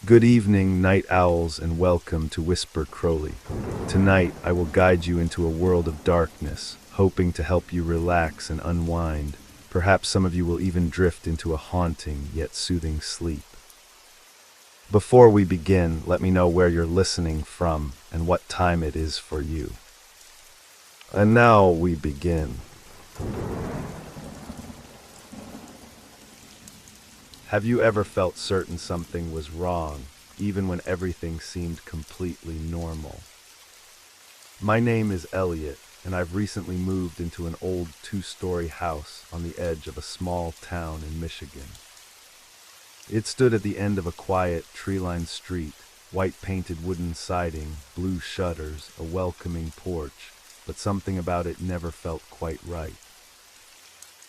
Good evening, night owls, and welcome to Whisper Crowley. Tonight, I will guide you into a world of darkness, hoping to help you relax and unwind. Perhaps some of you will even drift into a haunting yet soothing sleep. Before we begin, let me know where you're listening from and what time it is for you. And now we begin. Have you ever felt certain something was wrong, even when everything seemed completely normal? My name is Elliot, and I've recently moved into an old two-story house on the edge of a small town in Michigan. It stood at the end of a quiet, tree-lined street, white-painted wooden siding, blue shutters, a welcoming porch, but something about it never felt quite right.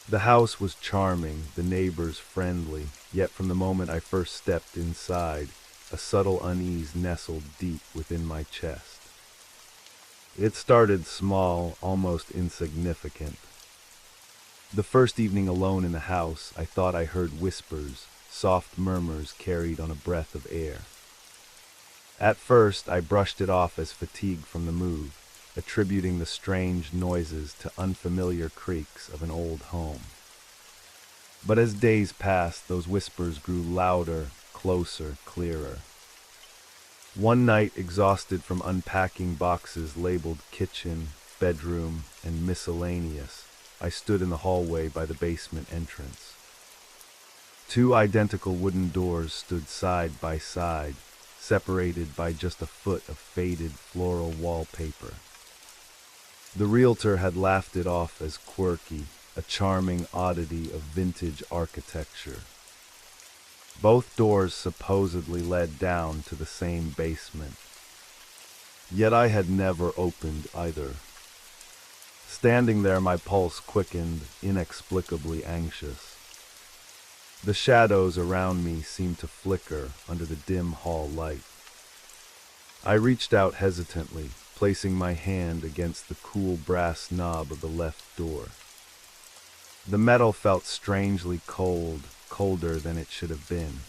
The house was charming, the neighbors friendly, yet from the moment I first stepped inside, a subtle unease nestled deep within my chest. It started small, almost insignificant. The first evening alone in the house, I thought I heard whispers, soft murmurs carried on a breath of air. At first, I brushed it off as fatigue from the move, attributing the strange noises to unfamiliar creaks of an old home. But as days passed, those whispers grew louder, closer, clearer. One night, exhausted from unpacking boxes labeled kitchen, bedroom, and miscellaneous, I stood in the hallway by the basement entrance. Two identical wooden doors stood side by side, separated by just a foot of faded floral wallpaper. The realtor had laughed it off as quirky, a charming oddity of vintage architecture. Both doors supposedly led down to the same basement. Yet I had never opened either. Standing there, my pulse quickened, inexplicably anxious. The shadows around me seemed to flicker under the dim hall light. I reached out hesitantly, placing my hand against the cool brass knob of the left door. The metal felt strangely cold, colder than it should have been.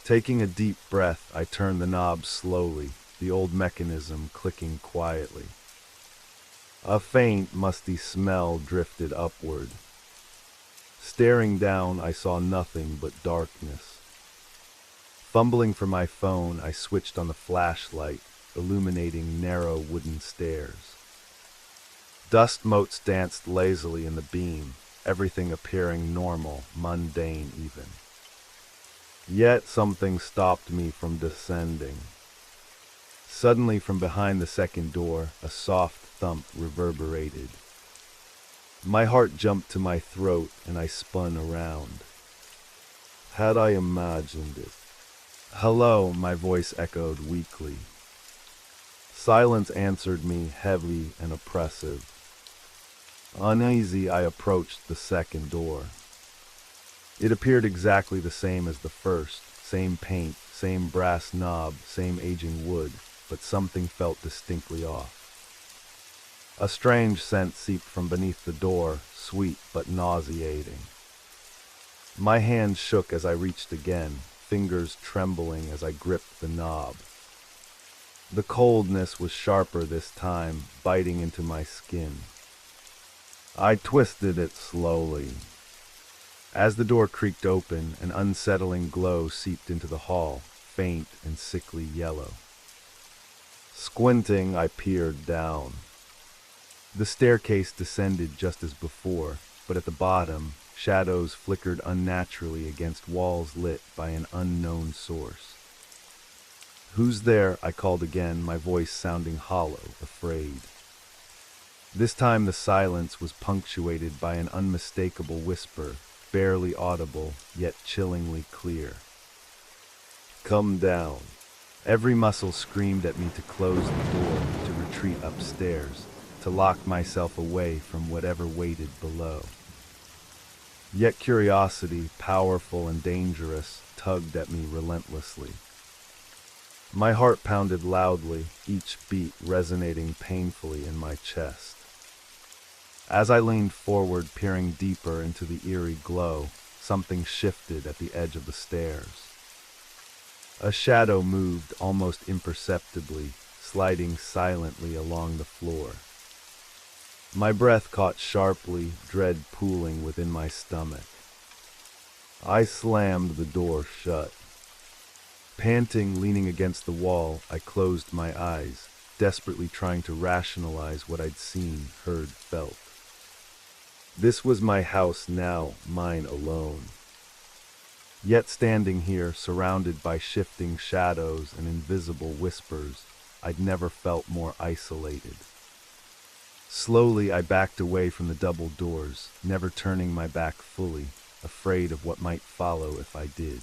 Taking a deep breath, I turned the knob slowly, the old mechanism clicking quietly. A faint, musty smell drifted upward. Staring down, I saw nothing but darkness. Fumbling for my phone, I switched on the flashlight, illuminating narrow wooden stairs. Dust motes danced lazily in the beam, everything appearing normal, mundane even. Yet something stopped me from descending. Suddenly, from behind the second door, a soft thump reverberated. My heart jumped to my throat, and I spun around. Had I imagined it? "Hello," my voice echoed weakly. Silence answered me, heavy and oppressive. Uneasy, I approached the second door. It appeared exactly the same as the first, same paint, same brass knob, same aging wood, but something felt distinctly off. A strange scent seeped from beneath the door, sweet but nauseating. My hand shook as I reached again, fingers trembling as I gripped the knob. The coldness was sharper this time, biting into my skin. I twisted it slowly. As the door creaked open, an unsettling glow seeped into the hall, faint and sickly yellow. Squinting, I peered down. The staircase descended just as before, but at the bottom, shadows flickered unnaturally against walls lit by an unknown source. "Who's there?" I called again, my voice sounding hollow, afraid. This time the silence was punctuated by an unmistakable whisper, barely audible, yet chillingly clear. "Come down." Every muscle screamed at me to close the door, to retreat upstairs, to lock myself away from whatever waited below. Yet curiosity, powerful and dangerous, tugged at me relentlessly. My heart pounded loudly, each beat resonating painfully in my chest. As I leaned forward, peering deeper into the eerie glow, something shifted at the edge of the stairs. A shadow moved almost imperceptibly, sliding silently along the floor. My breath caught sharply, dread pooling within my stomach. I slammed the door shut. Panting, leaning against the wall, I closed my eyes, desperately trying to rationalize what I'd seen, heard, felt. This was my house now, mine alone. Yet standing here, surrounded by shifting shadows and invisible whispers, I'd never felt more isolated. Slowly, I backed away from the double doors, never turning my back fully, afraid of what might follow if I did.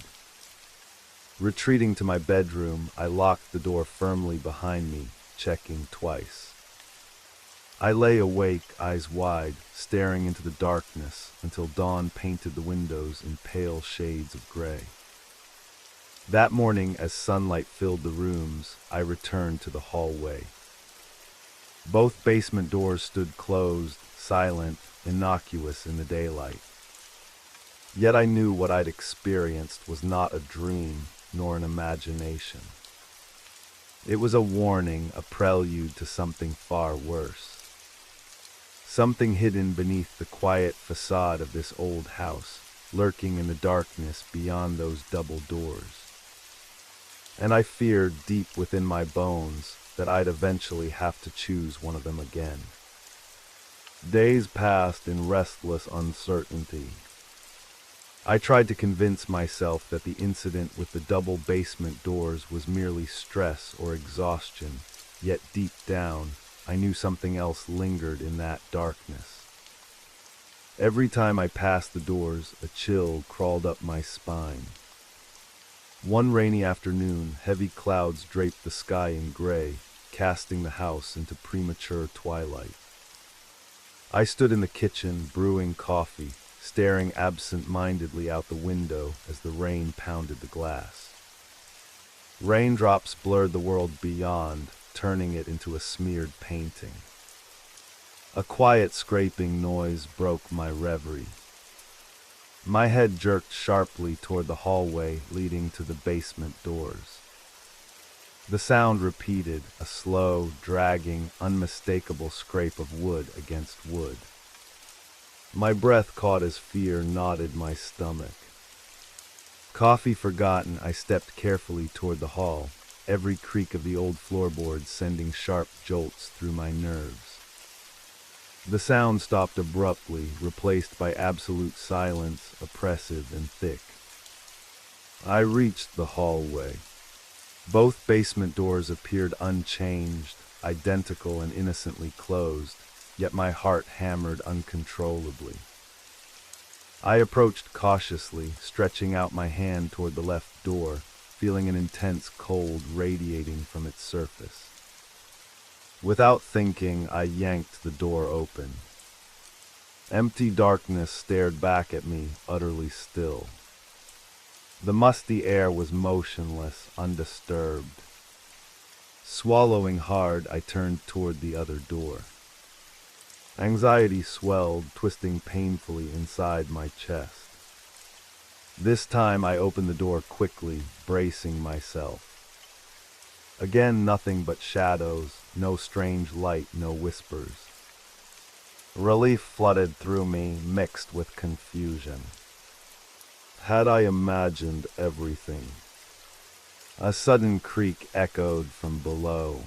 Retreating to my bedroom, I locked the door firmly behind me, checking twice. I lay awake, eyes wide, staring into the darkness until dawn painted the windows in pale shades of gray. That morning, as sunlight filled the rooms, I returned to the hallway. Both basement doors stood closed, silent, innocuous in the daylight. Yet I knew what I'd experienced was not a dream, nor an imagination. It was a warning, a prelude to something far worse. Something hidden beneath the quiet facade of this old house, lurking in the darkness beyond those double doors. And I feared deep within my bones that I'd eventually have to choose one of them again. Days passed in restless uncertainty. I tried to convince myself that the incident with the double basement doors was merely stress or exhaustion, yet deep down, I knew something else lingered in that darkness. Every time I passed the doors, a chill crawled up my spine. One rainy afternoon, heavy clouds draped the sky in gray, casting the house into premature twilight. I stood in the kitchen, brewing coffee, staring absent-mindedly out the window as the rain pounded the glass. Raindrops blurred the world beyond, turning it into a smeared painting. A quiet scraping noise broke my reverie. My head jerked sharply toward the hallway leading to the basement doors. The sound repeated, a slow, dragging, unmistakable scrape of wood against wood. My breath caught as fear knotted my stomach. Coffee forgotten, I stepped carefully toward the hall, every creak of the old floorboards sending sharp jolts through my nerves. The sound stopped abruptly, replaced by absolute silence, oppressive and thick. I reached the hallway. Both basement doors appeared unchanged, identical and innocently closed, yet my heart hammered uncontrollably. I approached cautiously, stretching out my hand toward the left door, feeling an intense cold radiating from its surface. Without thinking, I yanked the door open. Empty darkness stared back at me, utterly still. The musty air was motionless, undisturbed. Swallowing hard, I turned toward the other door. Anxiety swelled, twisting painfully inside my chest. This time I opened the door quickly, bracing myself. Again, nothing but shadows, no strange light, no whispers. Relief flooded through me, mixed with confusion. Had I imagined everything? A sudden creak echoed from below.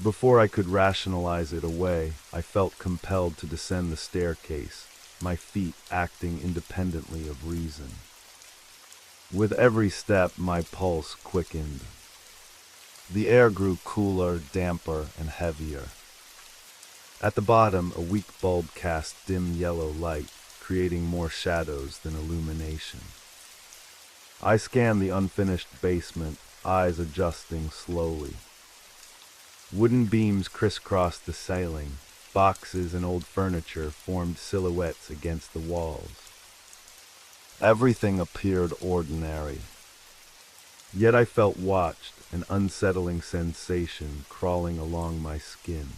Before I could rationalize it away, I felt compelled to descend the staircase, my feet acting independently of reason. With every step, my pulse quickened. The air grew cooler, damper, and heavier. At the bottom, a weak bulb cast dim yellow light, creating more shadows than illumination. I scanned the unfinished basement, eyes adjusting slowly. Wooden beams crisscrossed the ceiling. Boxes and old furniture formed silhouettes against the walls. Everything appeared ordinary. Yet I felt watched, an unsettling sensation crawling along my skin.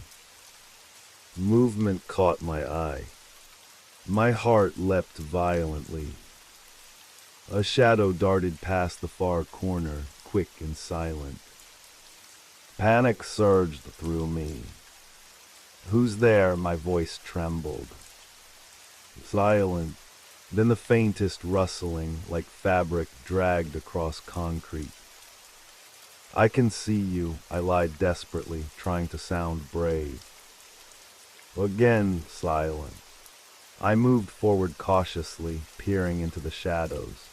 Movement caught my eye. My heart leapt violently. A shadow darted past the far corner, quick and silent. Panic surged through me. "Who's there?" My voice trembled. Silent. Then the faintest rustling, like fabric dragged across concrete. "I can see you," I lied desperately, trying to sound brave. Again, silent. I moved forward cautiously, peering into the shadows.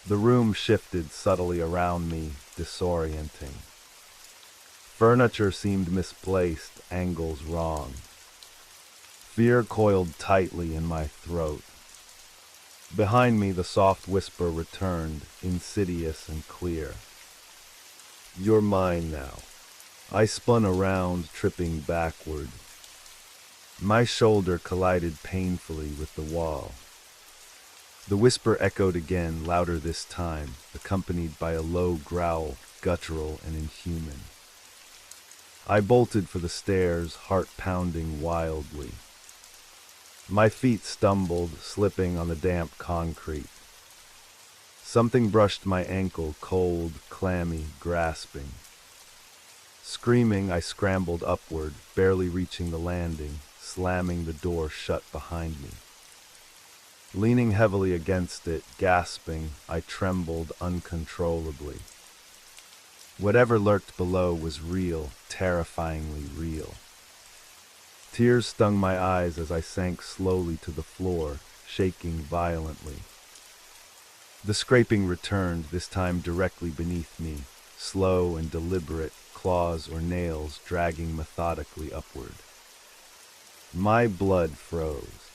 The room shifted subtly around me, disorienting. Furniture seemed misplaced, angles wrong. Fear coiled tightly in my throat. Behind me, the soft whisper returned, insidious and clear. "You're mine now." I spun around, tripping backward. My shoulder collided painfully with the wall. The whisper echoed again, louder this time, accompanied by a low growl, guttural and inhuman. I bolted for the stairs, heart pounding wildly. My feet stumbled, slipping on the damp concrete. Something brushed my ankle, cold, clammy, grasping. Screaming, I scrambled upward, barely reaching the landing, slamming the door shut behind me. Leaning heavily against it, gasping, I trembled uncontrollably. Whatever lurked below was real, terrifyingly real. Tears stung my eyes as I sank slowly to the floor, shaking violently. The scraping returned, this time directly beneath me, slow and deliberate, claws or nails dragging methodically upward. My blood froze.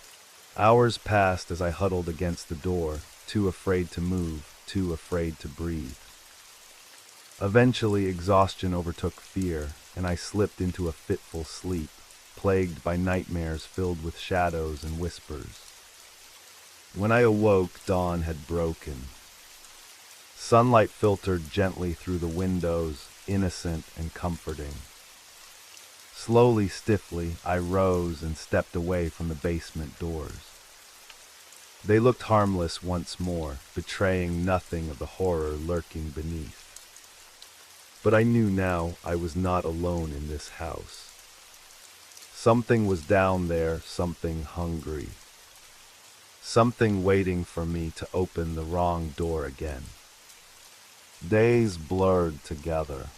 Hours passed as I huddled against the door, too afraid to move, too afraid to breathe. Eventually, exhaustion overtook fear, and I slipped into a fitful sleep, plagued by nightmares filled with shadows and whispers. When I awoke, dawn had broken. Sunlight filtered gently through the windows, innocent and comforting. Slowly, stiffly, I rose and stepped away from the basement doors. They looked harmless once more, betraying nothing of the horror lurking beneath. But I knew now I was not alone in this house. Something was down there, something hungry. Something waiting for me to open the wrong door again. Days blurred together.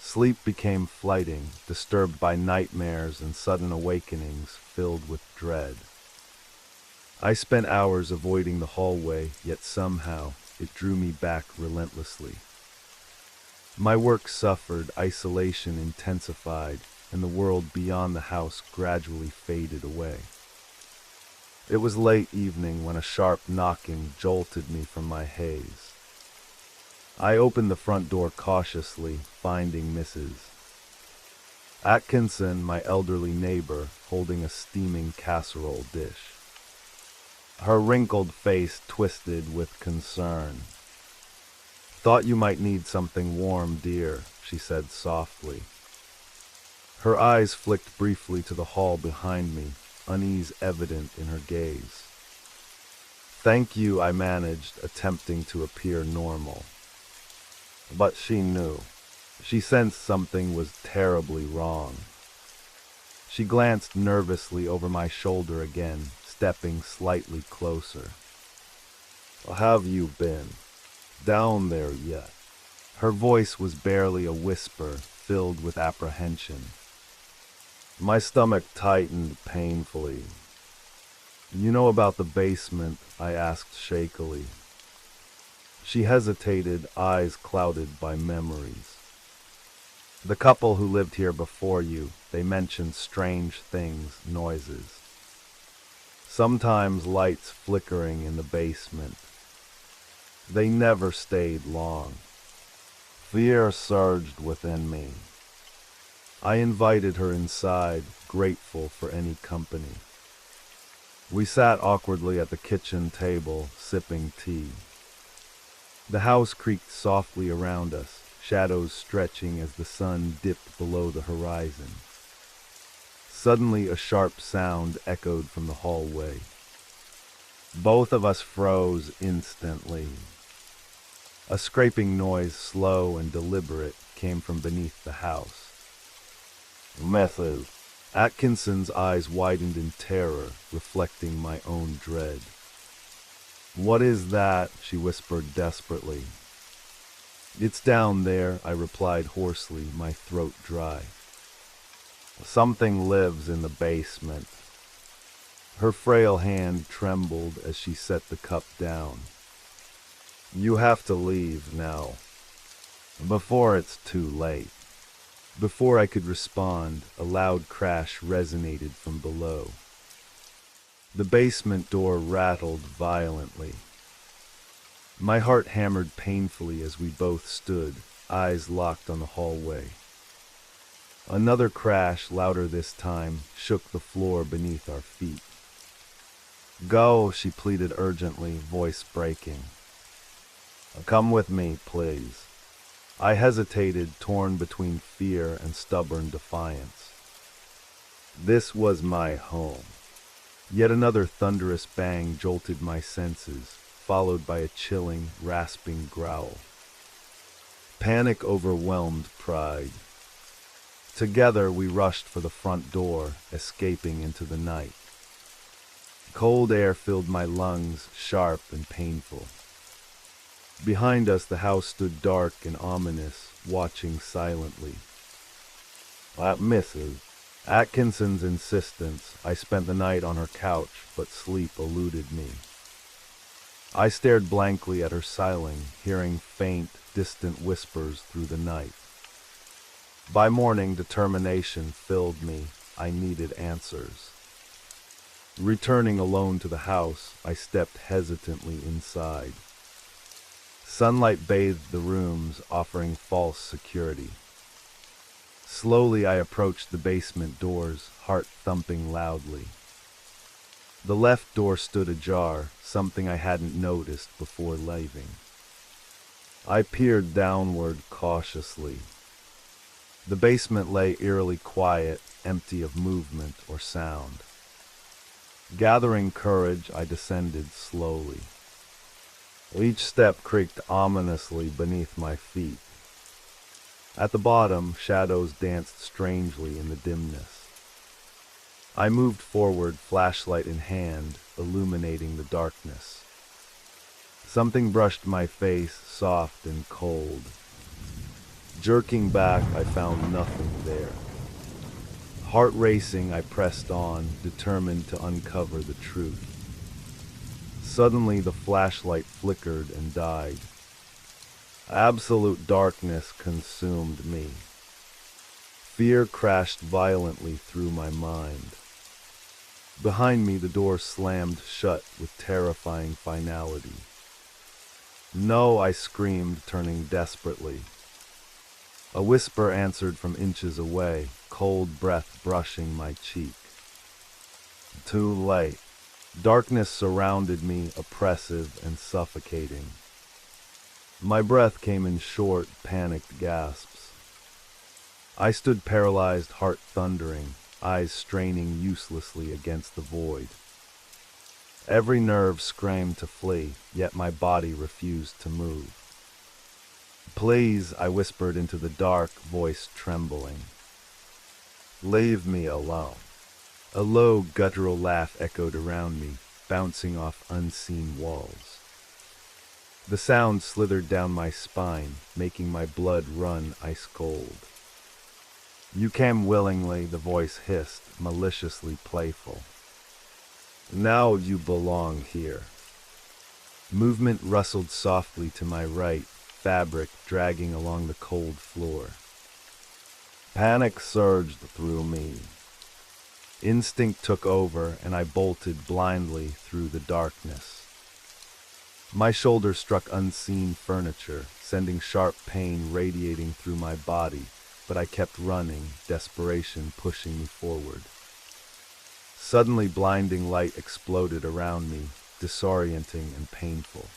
Sleep became flighting, disturbed by nightmares and sudden awakenings filled with dread. I spent hours avoiding the hallway, yet somehow it drew me back relentlessly. My work suffered, isolation intensified, and the world beyond the house gradually faded away. It was late evening when a sharp knocking jolted me from my haze. I opened the front door cautiously, finding Mrs. Atkinson, my elderly neighbor, holding a steaming casserole dish. Her wrinkled face twisted with concern. "Thought you might need something warm, dear," she said softly. Her eyes flicked briefly to the hall behind me, unease evident in her gaze. "Thank you," I managed, attempting to appear normal. But she knew. She sensed something was terribly wrong. She glanced nervously over my shoulder again, stepping slightly closer. "Have you been down there yet?" Her voice was barely a whisper, filled with apprehension. My stomach tightened painfully. "You know about the basement?" I asked shakily. She hesitated, eyes clouded by memories. "The couple who lived here before you, they mentioned strange things, noises. Sometimes lights flickering in the basement. They never stayed long." Fear surged within me. I invited her inside, grateful for any company. We sat awkwardly at the kitchen table, sipping tea. The house creaked softly around us, shadows stretching as the sun dipped below the horizon. Suddenly a sharp sound echoed from the hallway. Both of us froze instantly. A scraping noise, slow and deliberate, came from beneath the house. Mrs. Atkinson's eyes widened in terror, reflecting my own dread. "What is that?" she whispered desperately. "It's down there," I replied hoarsely, my throat dry. "Something lives in the basement." Her frail hand trembled as she set the cup down. "You have to leave now, before it's too late." Before I could respond, a loud crash resonated from below. The basement door rattled violently. My heart hammered painfully as we both stood, eyes locked on the hallway. Another crash, louder this time, shook the floor beneath our feet. "Go," she pleaded urgently, voice breaking. "Come with me, please." I hesitated, torn between fear and stubborn defiance. This was my home. Yet another thunderous bang jolted my senses, followed by a chilling, rasping growl. Panic overwhelmed pride. Together we rushed for the front door, escaping into the night. Cold air filled my lungs, sharp and painful. Behind us the house stood dark and ominous, watching silently. At Mrs. Atkinson's insistence, I spent the night on her couch, but sleep eluded me. I stared blankly at her ceiling, hearing faint, distant whispers through the night. By morning, determination filled me. I needed answers. Returning alone to the house, I stepped hesitantly inside. Sunlight bathed the rooms, offering false security. Slowly I approached the basement doors, heart thumping loudly. The left door stood ajar, something I hadn't noticed before leaving. I peered downward cautiously. The basement lay eerily quiet, empty of movement or sound. Gathering courage, I descended slowly. Each step creaked ominously beneath my feet. At the bottom, shadows danced strangely in the dimness. I moved forward, flashlight in hand, illuminating the darkness. Something brushed my face, soft and cold. Jerking back, I found nothing there. Heart racing, I pressed on, determined to uncover the truth. Suddenly, the flashlight flickered and died. Absolute darkness consumed me. Fear crashed violently through my mind. Behind me, the door slammed shut with terrifying finality. "No," I screamed, turning desperately. A whisper answered from inches away, cold breath brushing my cheek. Too late. Darkness surrounded me, oppressive and suffocating. My breath came in short, panicked gasps. I stood paralyzed, heart thundering, eyes straining uselessly against the void. Every nerve screamed to flee, yet my body refused to move. "Please," I whispered into the dark, voice trembling. "Leave me alone." A low, guttural laugh echoed around me, bouncing off unseen walls. The sound slithered down my spine, making my blood run ice cold. "You came willingly," the voice hissed, maliciously playful. "Now you belong here." Movement rustled softly to my right, fabric dragging along the cold floor. Panic surged through me. Instinct took over, and I bolted blindly through the darkness. My shoulder struck unseen furniture, sending sharp pain radiating through my body, but I kept running, desperation pushing me forward. Suddenly, blinding light exploded around me, disorienting and painful.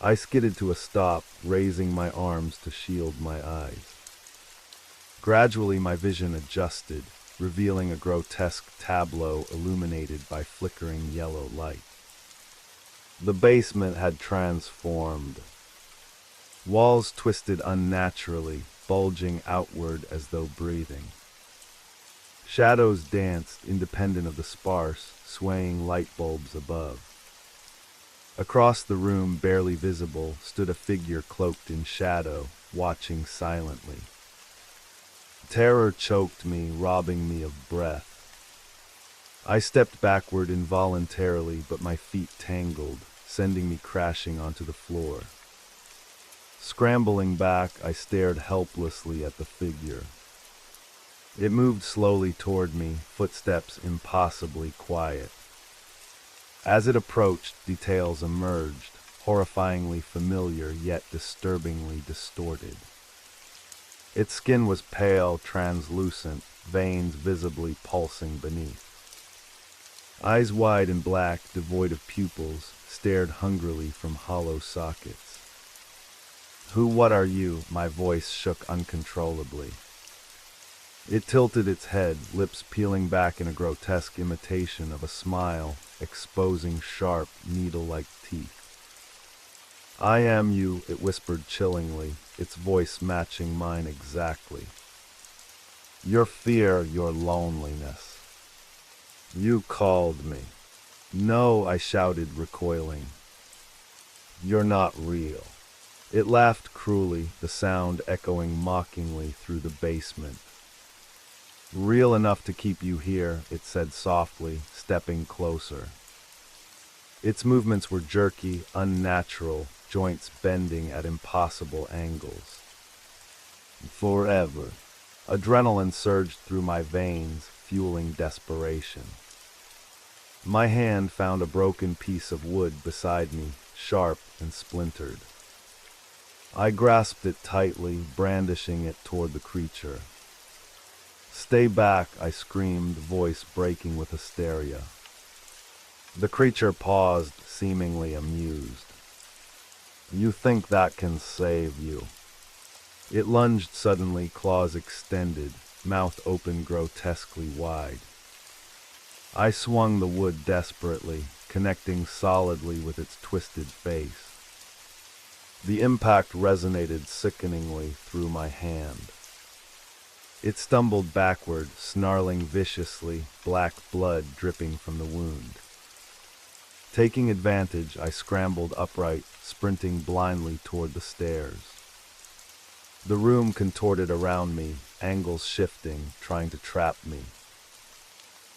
I skidded to a stop, raising my arms to shield my eyes. Gradually, my vision adjusted, revealing a grotesque tableau illuminated by flickering yellow light. The basement had transformed. Walls twisted unnaturally, bulging outward as though breathing. Shadows danced, independent of the sparse, swaying light bulbs above. Across the room, barely visible, stood a figure cloaked in shadow, watching silently. Terror choked me, robbing me of breath. I stepped backward involuntarily, but my feet tangled, sending me crashing onto the floor. Scrambling back, I stared helplessly at the figure. It moved slowly toward me, footsteps impossibly quiet. As it approached, details emerged, horrifyingly familiar yet disturbingly distorted. Its skin was pale, translucent, veins visibly pulsing beneath. Eyes wide and black, devoid of pupils, stared hungrily from hollow sockets. What are you?" My voice shook uncontrollably. It tilted its head, lips peeling back in a grotesque imitation of a smile, exposing sharp, needle-like teeth. "I am you," it whispered chillingly, its voice matching mine exactly. "Your fear, your loneliness. You called me." "No," I shouted, recoiling. "You're not real." It laughed cruelly, the sound echoing mockingly through the basement. "Real enough to keep you here," it said softly, stepping closer. Its movements were jerky, unnatural, joints bending at impossible angles. "Forever." Adrenaline surged through my veins, fueling desperation. My hand found a broken piece of wood beside me, sharp and splintered. I grasped it tightly, brandishing it toward the creature. "Stay back," I screamed, voice breaking with hysteria. The creature paused, seemingly amused. "You think that can save you?" It lunged suddenly, claws extended, mouth open grotesquely wide. I swung the wood desperately, connecting solidly with its twisted face. The impact resonated sickeningly through my hand. It stumbled backward, snarling viciously, black blood dripping from the wound. Taking advantage, I scrambled upright, sprinting blindly toward the stairs. The room contorted around me, angles shifting, trying to trap me.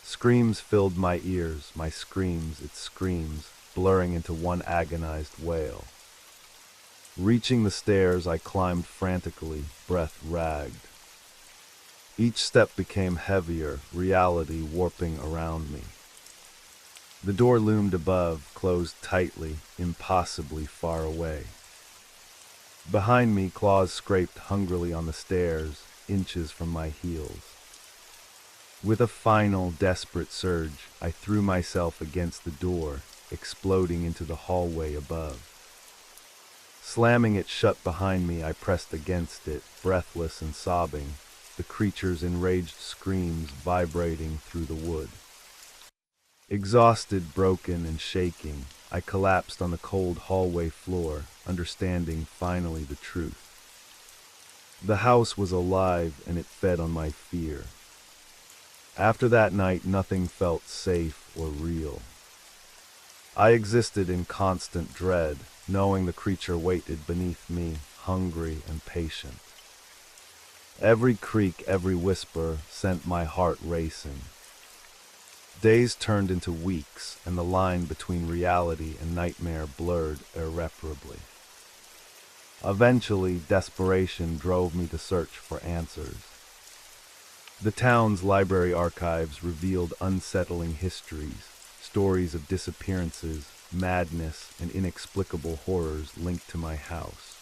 Screams filled my ears, my screams, its screams, blurring into one agonized wail. Reaching the stairs, I climbed frantically, breath ragged. Each step became heavier, reality warping around me. The door loomed above, closed tightly, impossibly far away. Behind me, claws scraped hungrily on the stairs, inches from my heels. With a final, desperate surge, I threw myself against the door, exploding into the hallway above. Slamming it shut behind me, I pressed against it, breathless and sobbing, the creature's enraged screams vibrating through the wood. Exhausted, broken, and shaking, I collapsed on the cold hallway floor, understanding finally the truth. The house was alive, and it fed on my fear. After that night, nothing felt safe or real. I existed in constant dread, knowing the creature waited beneath me, hungry and patient. Every creak, every whisper sent my heart racing. Days turned into weeks, and the line between reality and nightmare blurred irreparably. Eventually, desperation drove me to search for answers. The town's library archives revealed unsettling histories, stories of disappearances, madness, and inexplicable horrors linked to my house.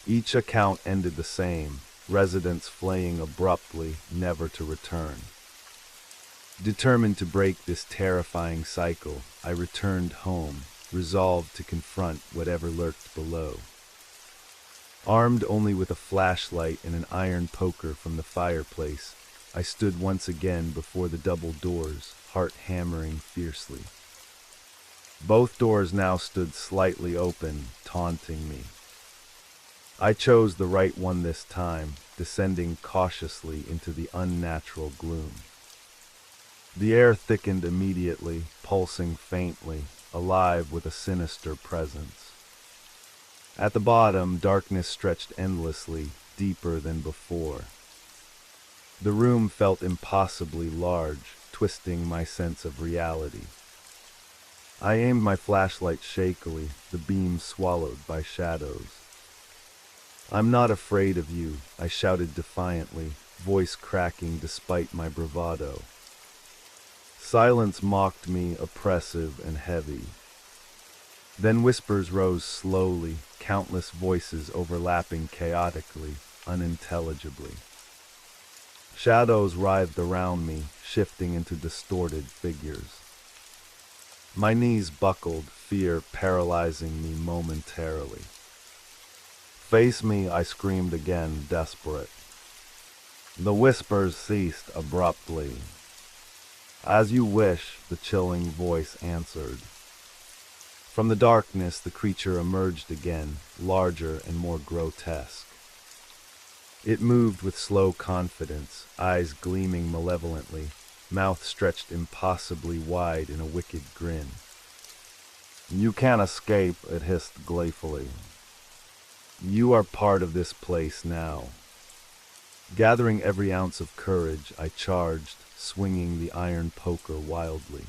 Each account ended the same, residents fleeing abruptly, never to return. Determined to break this terrifying cycle, I returned home, resolved to confront whatever lurked below. Armed only with a flashlight and an iron poker from the fireplace, I stood once again before the double doors, heart hammering fiercely. Both doors now stood slightly open, taunting me. I chose the right one this time, descending cautiously into the unnatural gloom. The air thickened immediately, pulsing faintly, alive with a sinister presence. At the bottom, darkness stretched endlessly, deeper than before. The room felt impossibly large, twisting my sense of reality. I aimed my flashlight shakily, the beam swallowed by shadows. "I'm not afraid of you," I shouted defiantly, voice cracking despite my bravado. Silence mocked me, oppressive and heavy. Then whispers rose slowly, countless voices overlapping chaotically, unintelligibly. Shadows writhed around me, shifting into distorted figures. My knees buckled, fear paralyzing me momentarily. "Face me," I screamed again, desperate. The whispers ceased abruptly. "As you wish," the chilling voice answered. From the darkness, the creature emerged again, larger and more grotesque. It moved with slow confidence, eyes gleaming malevolently, mouth stretched impossibly wide in a wicked grin. "You can't escape," it hissed gleefully. "You are part of this place now." Gathering every ounce of courage, I charged, swinging the iron poker wildly.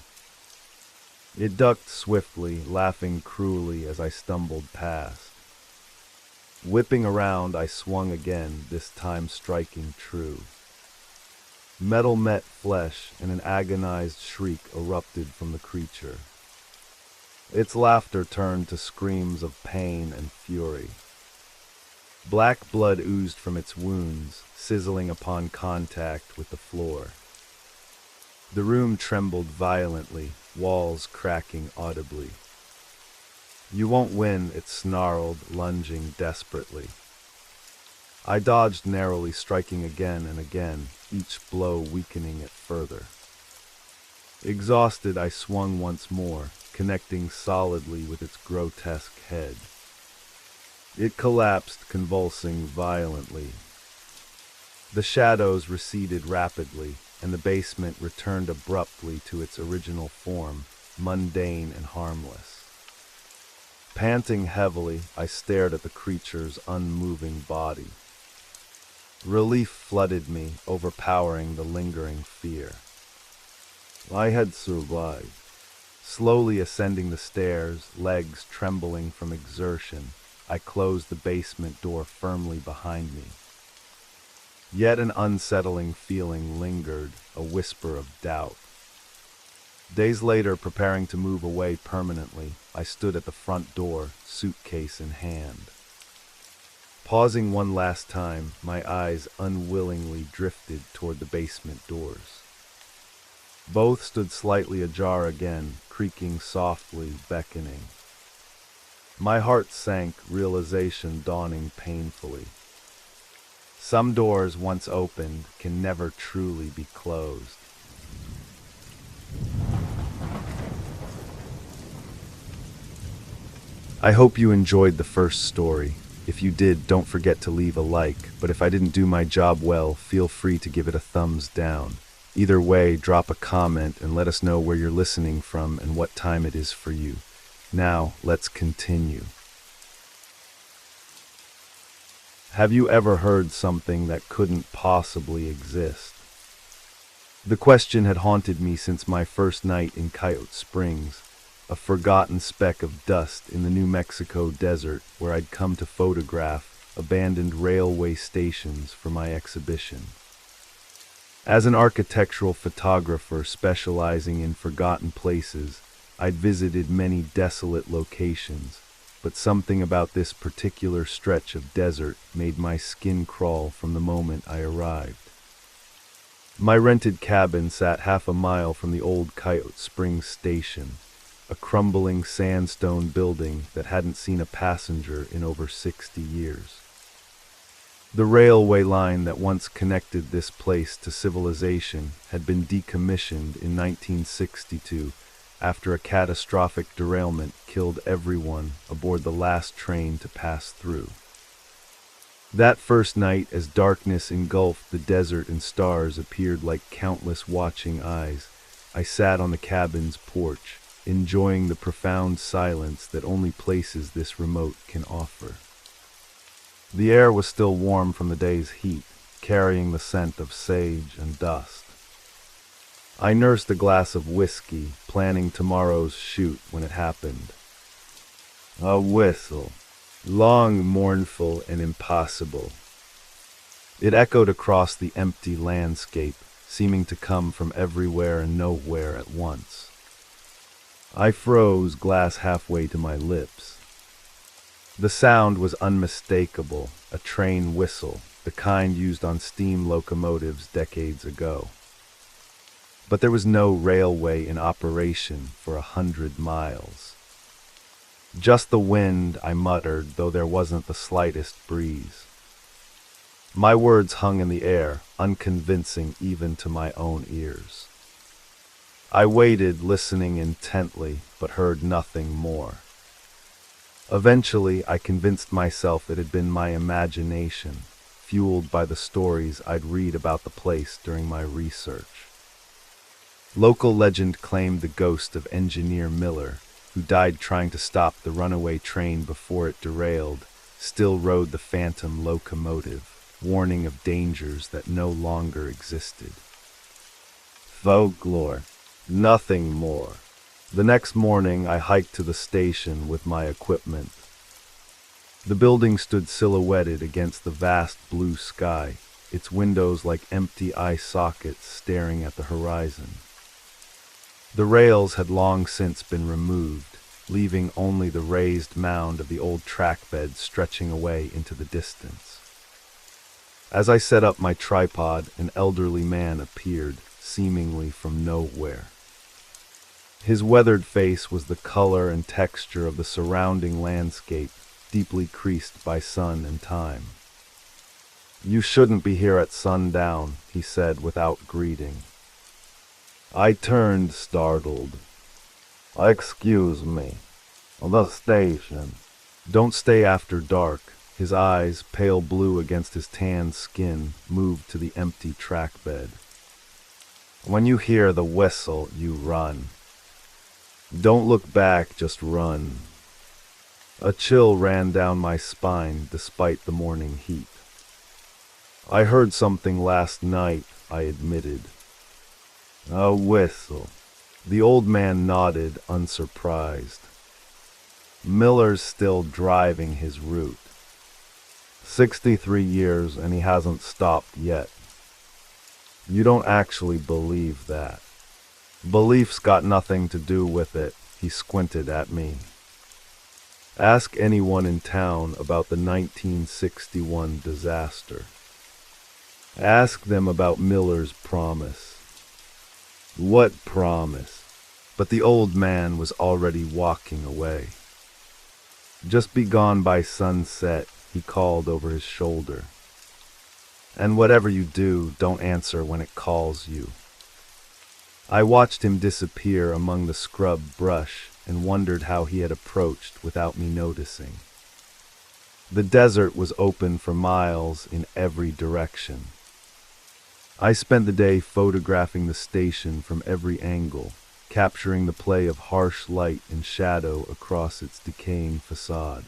It ducked swiftly, laughing cruelly as I stumbled past. Whipping around, I swung again, this time striking true. Metal met flesh, and an agonized shriek erupted from the creature. Its laughter turned to screams of pain and fury. Black blood oozed from its wounds, sizzling upon contact with the floor. The room trembled violently, walls cracking audibly. "You won't win," it snarled, lunging desperately. I dodged narrowly, striking again and again, each blow weakening it further. Exhausted, I swung once more, connecting solidly with its grotesque head. It collapsed, convulsing violently. The shadows receded rapidly, and the basement returned abruptly to its original form, mundane and harmless. Panting heavily, I stared at the creature's unmoving body. Relief flooded me, overpowering the lingering fear. I had survived. Slowly ascending the stairs, legs trembling from exertion, I closed the basement door firmly behind me. Yet an unsettling feeling lingered, a whisper of doubt. Days later, preparing to move away permanently, I stood at the front door, suitcase in hand. Pausing one last time, my eyes unwillingly drifted toward the basement doors. Both stood slightly ajar again, creaking softly, beckoning. My heart sank, realization dawning painfully. Some doors, once opened, can never truly be closed. I hope you enjoyed the first story. If you did, don't forget to leave a like, but if I didn't do my job well, feel free to give it a thumbs down. Either way, drop a comment and let us know where you're listening from and what time it is for you. Now, let's continue. Have you ever heard something that couldn't possibly exist? The question had haunted me since my first night in Coyote Springs, a forgotten speck of dust in the New Mexico desert where I'd come to photograph abandoned railway stations for my exhibition. As an architectural photographer specializing in forgotten places, I'd visited many desolate locations, but something about this particular stretch of desert made my skin crawl from the moment I arrived. My rented cabin sat half a mile from the old Coyote Springs station, a crumbling sandstone building that hadn't seen a passenger in over 60 years. The railway line that once connected this place to civilization had been decommissioned in 1962 after a catastrophic derailment killed everyone aboard the last train to pass through. That first night, as darkness engulfed the desert and stars appeared like countless watching eyes, I sat on the cabin's porch, enjoying the profound silence that only places this remote can offer. The air was still warm from the day's heat, carrying the scent of sage and dust. I nursed a glass of whiskey, planning tomorrow's shoot when it happened. A whistle, long, mournful, and impossible. It echoed across the empty landscape, seeming to come from everywhere and nowhere at once. I froze, glass halfway to my lips. The sound was unmistakable, a train whistle, the kind used on steam locomotives decades ago. But there was no railway in operation for 100 miles. Just the wind, I muttered, though there wasn't the slightest breeze. My words hung in the air, unconvincing even to my own ears. I waited, listening intently, but heard nothing more. Eventually, I convinced myself it had been my imagination, fueled by the stories I'd read about the place during my research. Local legend claimed the ghost of Engineer Miller, who died trying to stop the runaway train before it derailed, still rode the phantom locomotive, warning of dangers that no longer existed. Folklore, nothing more. The next morning, I hiked to the station with my equipment. The building stood silhouetted against the vast blue sky, its windows like empty eye sockets staring at the horizon. The rails had long since been removed, leaving only the raised mound of the old track bed stretching away into the distance. As I set up my tripod, an elderly man appeared, seemingly from nowhere. His weathered face was the color and texture of the surrounding landscape, deeply creased by sun and time. "You shouldn't be here at sundown," he said without greeting. I turned, startled. "Excuse me. The station." "Don't stay after dark." His eyes, pale blue against his tanned skin, moved to the empty track bed. "When you hear the whistle, you run. Don't look back, just run." A chill ran down my spine despite the morning heat. "I heard something last night," I admitted. "A whistle." The old man nodded, unsurprised. "Miller's still driving his route. 63 years and he hasn't stopped yet." "You don't actually believe that." "Belief's got nothing to do with it." He squinted at me. "Ask anyone in town about the 1961 disaster. Ask them about Miller's promise." "What promise?" But the old man was already walking away. "Just be gone by sunset," he called over his shoulder. "And whatever you do, don't answer when it calls you." I watched him disappear among the scrub brush and wondered how he had approached without me noticing. The desert was open for miles in every direction. I spent the day photographing the station from every angle, capturing the play of harsh light and shadow across its decaying facade.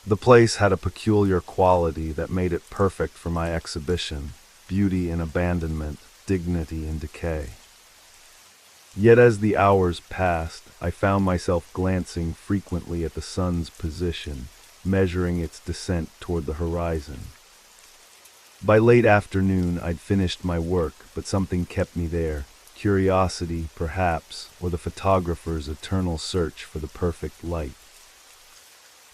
The place had a peculiar quality that made it perfect for my exhibition: beauty in abandonment, dignity in decay. Yet as the hours passed, I found myself glancing frequently at the sun's position, measuring its descent toward the horizon. By late afternoon, I'd finished my work, but something kept me there. Curiosity, perhaps, or the photographer's eternal search for the perfect light.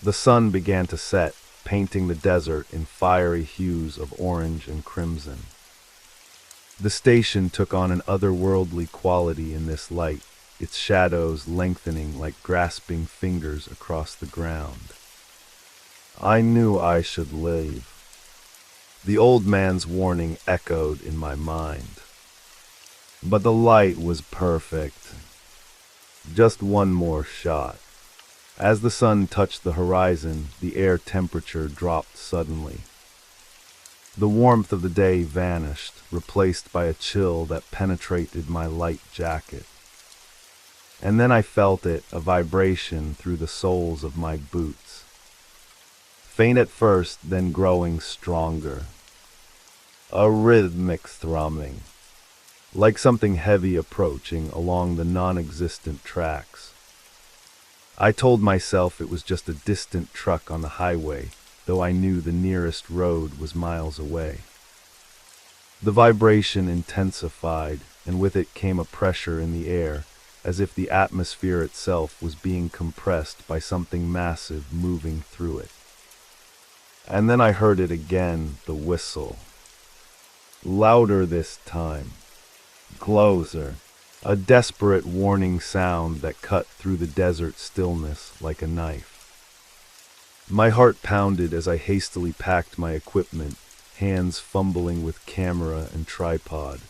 The sun began to set, painting the desert in fiery hues of orange and crimson. The station took on an otherworldly quality in this light, its shadows lengthening like grasping fingers across the ground. I knew I should leave. The old man's warning echoed in my mind. But the light was perfect. Just one more shot. As the sun touched the horizon, the air temperature dropped suddenly. The warmth of the day vanished, replaced by a chill that penetrated my light jacket. And then I felt it, a vibration through the soles of my boots. Faint at first, then growing stronger. A rhythmic thrumming, like something heavy approaching along the non-existent tracks. I told myself it was just a distant truck on the highway, though I knew the nearest road was miles away. The vibration intensified, and with it came a pressure in the air, as if the atmosphere itself was being compressed by something massive moving through it. And then I heard it again, the whistle. Louder this time. Closer. A desperate warning sound that cut through the desert stillness like a knife. My heart pounded as I hastily packed my equipment, hands fumbling with camera and tripod.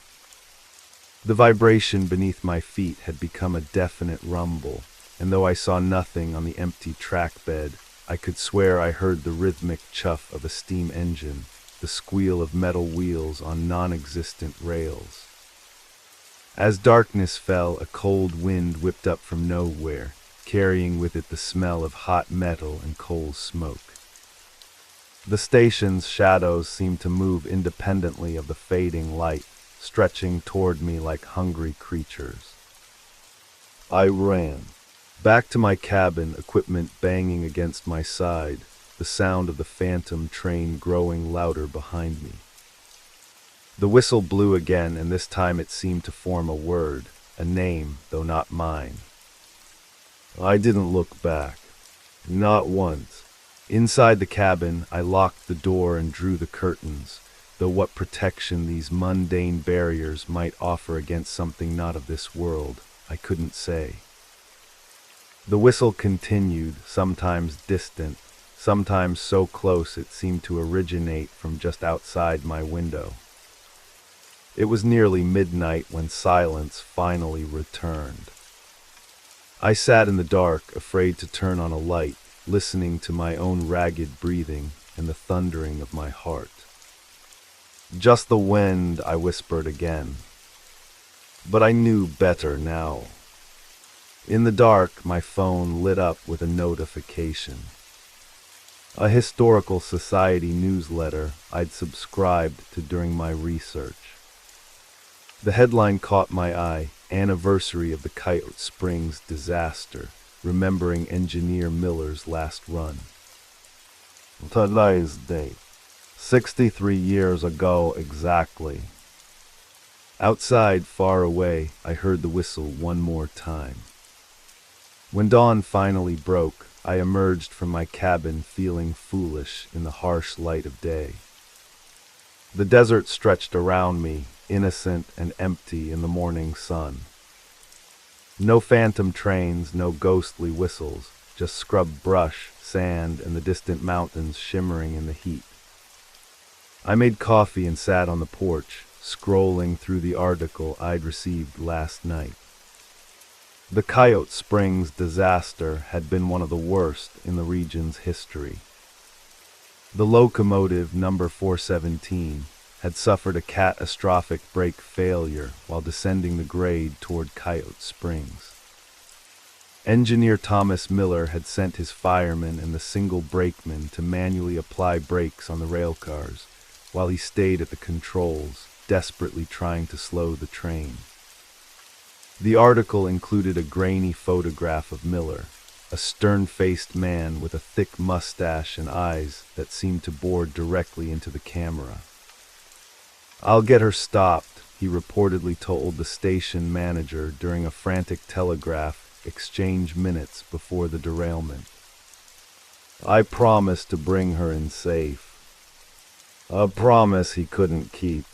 The vibration beneath my feet had become a definite rumble, and though I saw nothing on the empty track bed, I could swear I heard the rhythmic chuff of a steam engine, the squeal of metal wheels on non-existent rails. As darkness fell, a cold wind whipped up from nowhere, carrying with it the smell of hot metal and coal smoke. The station's shadows seemed to move independently of the fading light, stretching toward me like hungry creatures. I ran. Back to my cabin, equipment banging against my side, the sound of the phantom train growing louder behind me. The whistle blew again, and this time it seemed to form a word, a name, though not mine. I didn't look back. Not once. Inside the cabin, I locked the door and drew the curtains, though what protection these mundane barriers might offer against something not of this world, I couldn't say. The whistle continued, sometimes distant, sometimes so close it seemed to originate from just outside my window. It was nearly midnight when silence finally returned. I sat in the dark, afraid to turn on a light, listening to my own ragged breathing and the thundering of my heart. Just the wind, I whispered again. But I knew better now. In the dark, my phone lit up with a notification. A historical society newsletter I'd subscribed to during my research. The headline caught my eye, Anniversary of the Coyote Springs Disaster, remembering engineer Miller's last run. Today's date. 63 years ago exactly. Outside, far away, I heard the whistle one more time. When dawn finally broke, I emerged from my cabin feeling foolish in the harsh light of day. The desert stretched around me, innocent and empty in the morning sun. No phantom trains, no ghostly whistles, just scrubbed brush, sand, and the distant mountains shimmering in the heat. I made coffee and sat on the porch, scrolling through the article I'd received last night. The Coyote Springs disaster had been one of the worst in the region's history. The locomotive number 417 had suffered a catastrophic brake failure while descending the grade toward Coyote Springs. Engineer Thomas Miller had sent his firemen and the single brakeman to manually apply brakes on the railcars, while he stayed at the controls, desperately trying to slow the train. The article included a grainy photograph of Miller, a stern-faced man with a thick mustache and eyes that seemed to bore directly into the camera. "I'll get her stopped," he reportedly told the station manager during a frantic telegraph exchange minutes before the derailment. "I promised to bring her in safe." A promise he couldn't keep.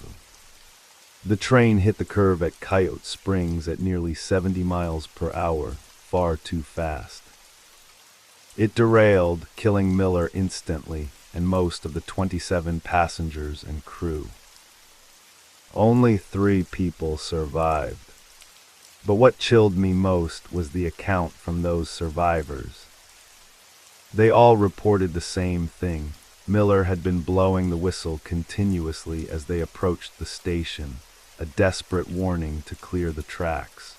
The train hit the curve at Coyote Springs at nearly 70 miles per hour, far too fast. It derailed, killing Miller instantly and most of the 27 passengers and crew. Only 3 people survived. But what chilled me most was the account from those survivors. They all reported the same thing. Miller had been blowing the whistle continuously as they approached the station, a desperate warning to clear the tracks.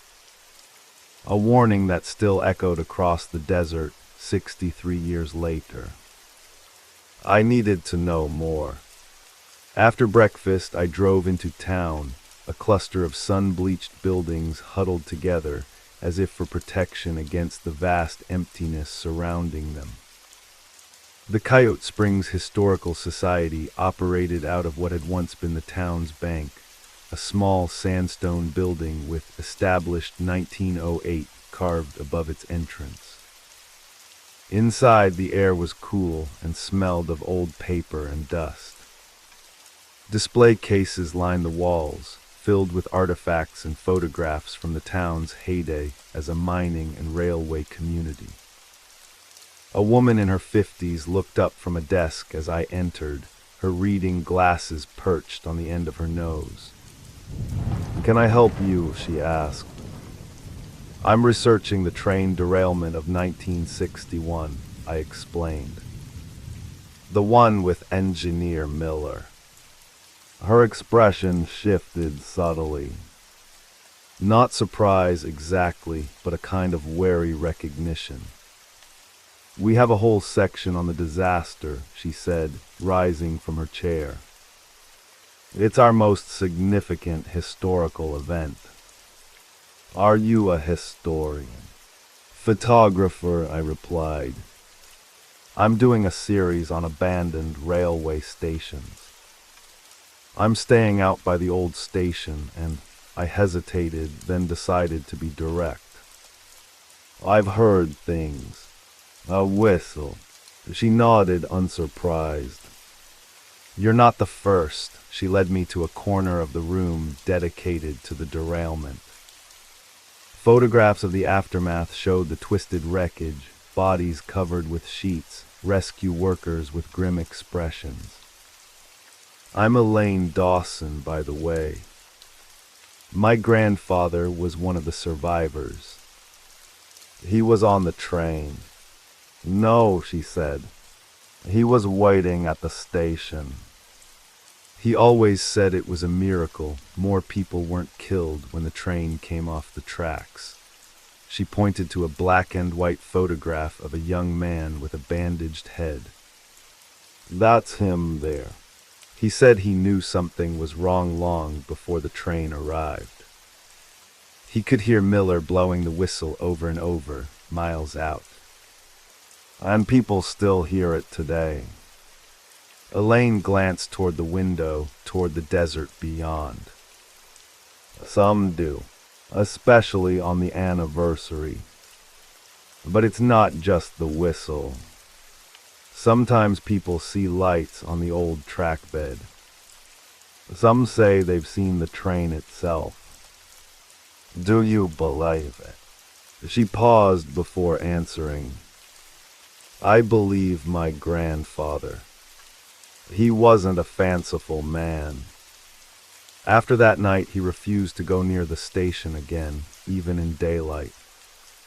A warning that still echoed across the desert 63 years later. I needed to know more. After breakfast, I drove into town, a cluster of sun-bleached buildings huddled together as if for protection against the vast emptiness surrounding them. The Coyote Springs Historical Society operated out of what had once been the town's bank, a small sandstone building with established 1908 carved above its entrance. Inside, the air was cool and smelled of old paper and dust. Display cases lined the walls, filled with artifacts and photographs from the town's heyday as a mining and railway community. A woman in her 50s looked up from a desk as I entered, her reading glasses perched on the end of her nose. "Can I help you?" she asked. "I'm researching the train derailment of 1961, I explained. "The one with Engineer Miller." Her expression shifted subtly. Not surprise exactly, but a kind of wary recognition. "We have a whole section on the disaster," she said, rising from her chair. "It's our most significant historical event." "Are you a historian?" "Photographer," I replied. "I'm doing a series on abandoned railway stations. I'm staying out by the old station," and I hesitated, then decided to be direct. "I've heard things. A whistle." She nodded, unsurprised. "You're not the first." She led me to a corner of the room dedicated to the derailment. Photographs of the aftermath showed the twisted wreckage, bodies covered with sheets, rescue workers with grim expressions. "I'm Elaine Dawson, by the way. My grandfather was one of the survivors. He was on the train." "No," she said. "He was waiting at the station." He always said it was a miracle more people weren't killed when the train came off the tracks. She pointed to a black and white photograph of a young man with a bandaged head. "That's him there." He said he knew something was wrong long before the train arrived. He could hear Miller blowing the whistle over and over, miles out. And people still hear it today. Elaine glanced toward the window, toward the desert beyond. "Some do, especially on the anniversary. But it's not just the whistle. Sometimes people see lights on the old track bed. Some say they've seen the train itself." "Do you believe it?" She paused before answering. "I believe my grandfather. He wasn't a fanciful man. After that night, he refused to go near the station again, even in daylight."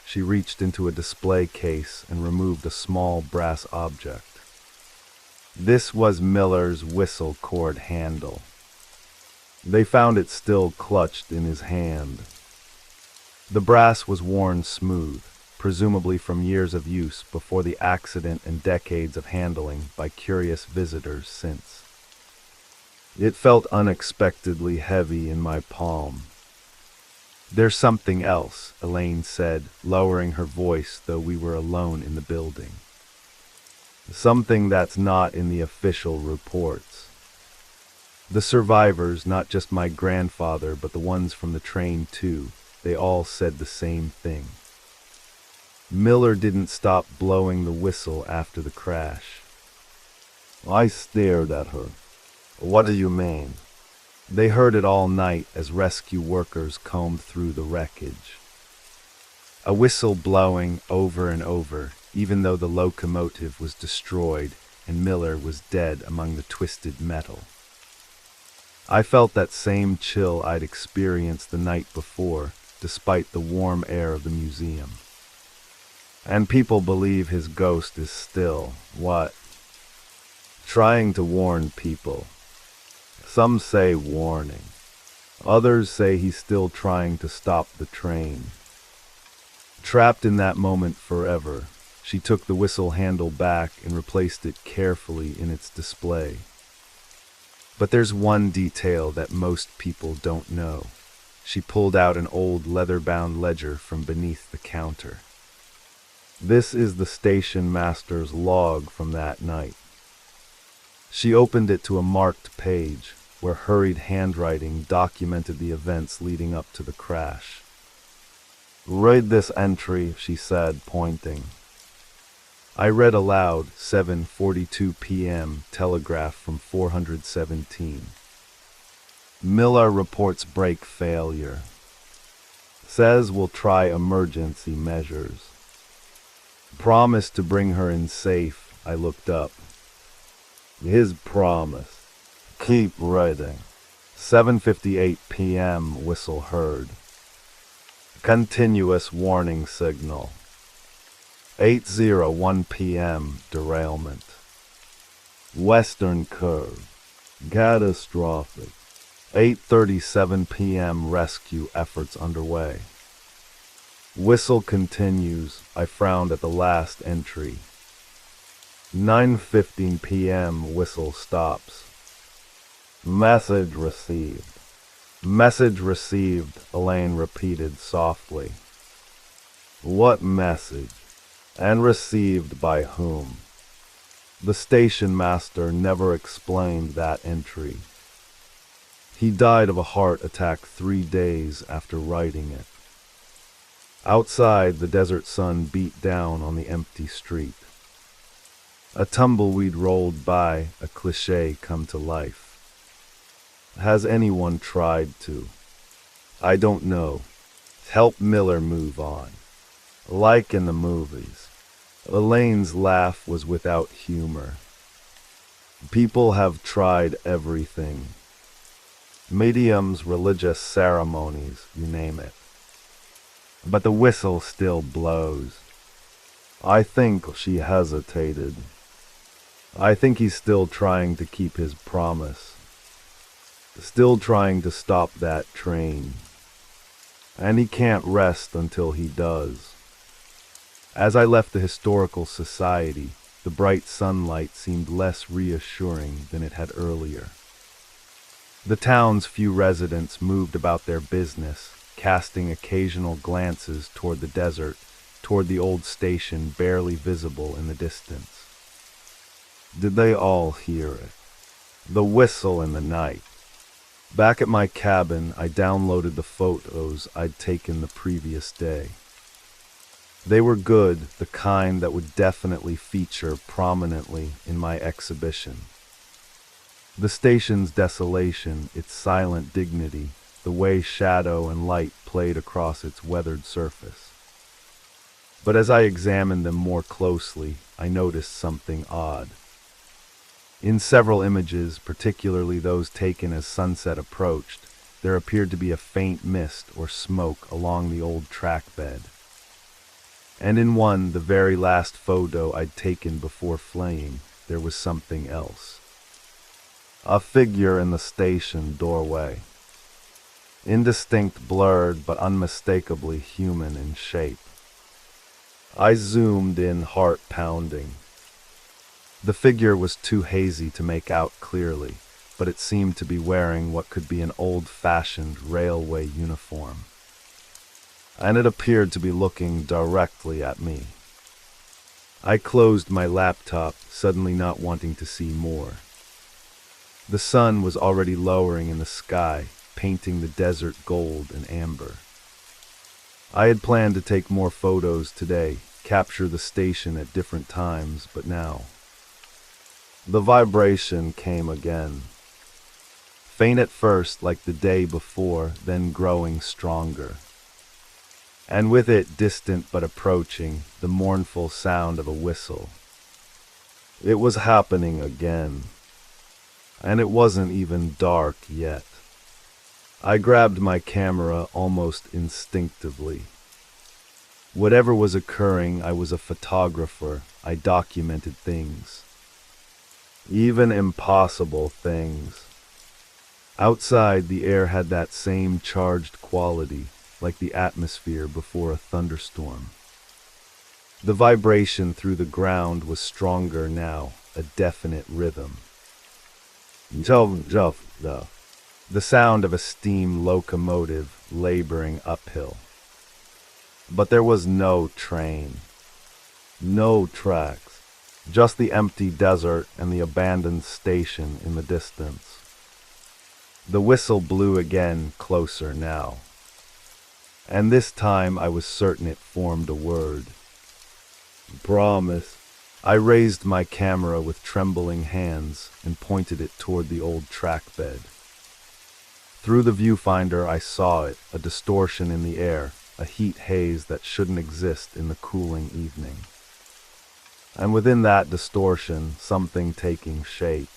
She reached into a display case and removed a small brass object. This was Miller's whistle cord handle. They found it still clutched in his hand. The brass was worn smooth, presumably from years of use before the accident and decades of handling by curious visitors since. It felt unexpectedly heavy in my palm. "There's something else," Elaine said, lowering her voice though we were alone in the building. "Something that's not in the official reports. The survivors, not just my grandfather, but the ones from the train too, they all said the same thing. Miller didn't stop blowing the whistle after the crash." I stared at her. "What do you mean?" "They heard it all night as rescue workers combed through the wreckage. A whistle blowing over and over, even though the locomotive was destroyed and Miller was dead among the twisted metal. I felt that same chill I'd experienced the night before, despite the warm air of the museum. And people believe his ghost is still, what? Trying to warn people. Some say warning. Others say he's still trying to stop the train. Trapped in that moment forever, she took the whistle handle back and replaced it carefully in its display. But there's one detail that most people don't know. She pulled out an old leather-bound ledger from beneath the counter. This is the station master's log from that night. She opened it to a marked page where hurried handwriting documented the events leading up to the crash. "Read this entry," she said, pointing. I read aloud, 7:42 p.m., telegraph from 417. Miller reports brake failure. Says we'll try emergency measures. Promised to bring her in safe. I looked up. His promise. Keep writing. 7:58 p.m. whistle heard. Continuous warning signal. 8:01 p.m. derailment. Western curve. Catastrophic. 8:37 p.m. rescue efforts underway. Whistle continues. I frowned at the last entry. 9:15 p.m. whistle stops. Message received. Message received, Elaine repeated softly. What message? And received by whom? The station master never explained that entry. He died of a heart attack 3 days after writing it. Outside, the desert sun beat down on the empty street. A tumbleweed rolled by, a cliché come to life. Has anyone tried to? I don't know. Help Miller move on. Like in the movies. Elaine's laugh was without humor. People have tried everything. Mediums, religious ceremonies, you name it. But the whistle still blows. I think she hesitated. I think he's still trying to keep his promise. Still trying to stop that train. And he can't rest until he does. As I left the historical society, the bright sunlight seemed less reassuring than it had earlier. The town's few residents moved about their business, casting occasional glances toward the desert, toward the old station barely visible in the distance. Did they all hear it? The whistle in the night. Back at my cabin, I downloaded the photos I'd taken the previous day. They were good, the kind that would definitely feature prominently in my exhibition. The station's desolation, its silent dignity, the way shadow and light played across its weathered surface. But as I examined them more closely, I noticed something odd. In several images, particularly those taken as sunset approached, there appeared to be a faint mist or smoke along the old track bed. And in one, the very last photo I'd taken before fleeing, there was something else. A figure in the station doorway. Indistinct, blurred, but unmistakably human in shape. I zoomed in, heart pounding. The figure was too hazy to make out clearly, but it seemed to be wearing what could be an old-fashioned railway uniform. And it appeared to be looking directly at me. I closed my laptop, suddenly not wanting to see more. The sun was already lowering in the sky, painting the desert gold and amber. I had planned to take more photos today, capture the station at different times, but now. The vibration came again. Faint at first, like the day before, then growing stronger. And with it, distant but approaching, the mournful sound of a whistle. It was happening again. And it wasn't even dark yet. I grabbed my camera almost instinctively. Whatever was occurring, I was a photographer. I documented things. Even impossible things. Outside, the air had that same charged quality, like the atmosphere before a thunderstorm. The vibration through the ground was stronger now, a definite rhythm. The sound of a steam locomotive laboring uphill. But there was no train, no tracks, just the empty desert and the abandoned station in the distance. The whistle blew again, closer now. And this time I was certain it formed a word. Promise. I raised my camera with trembling hands and pointed it toward the old track bed. Through the viewfinder I saw it, a distortion in the air, a heat haze that shouldn't exist in the cooling evening. And within that distortion, something taking shape.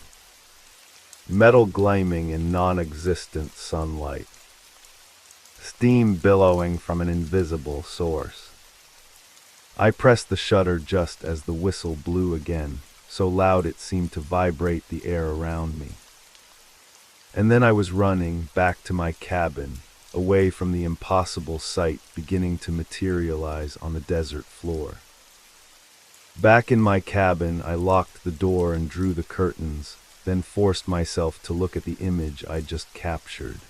Metal gleaming in non-existent sunlight. Steam billowing from an invisible source. I pressed the shutter just as the whistle blew again, so loud it seemed to vibrate the air around me. And then I was running back to my cabin, away from the impossible sight beginning to materialize on the desert floor. Back in my cabin, I locked the door and drew the curtains, then forced myself to look at the image I just captured.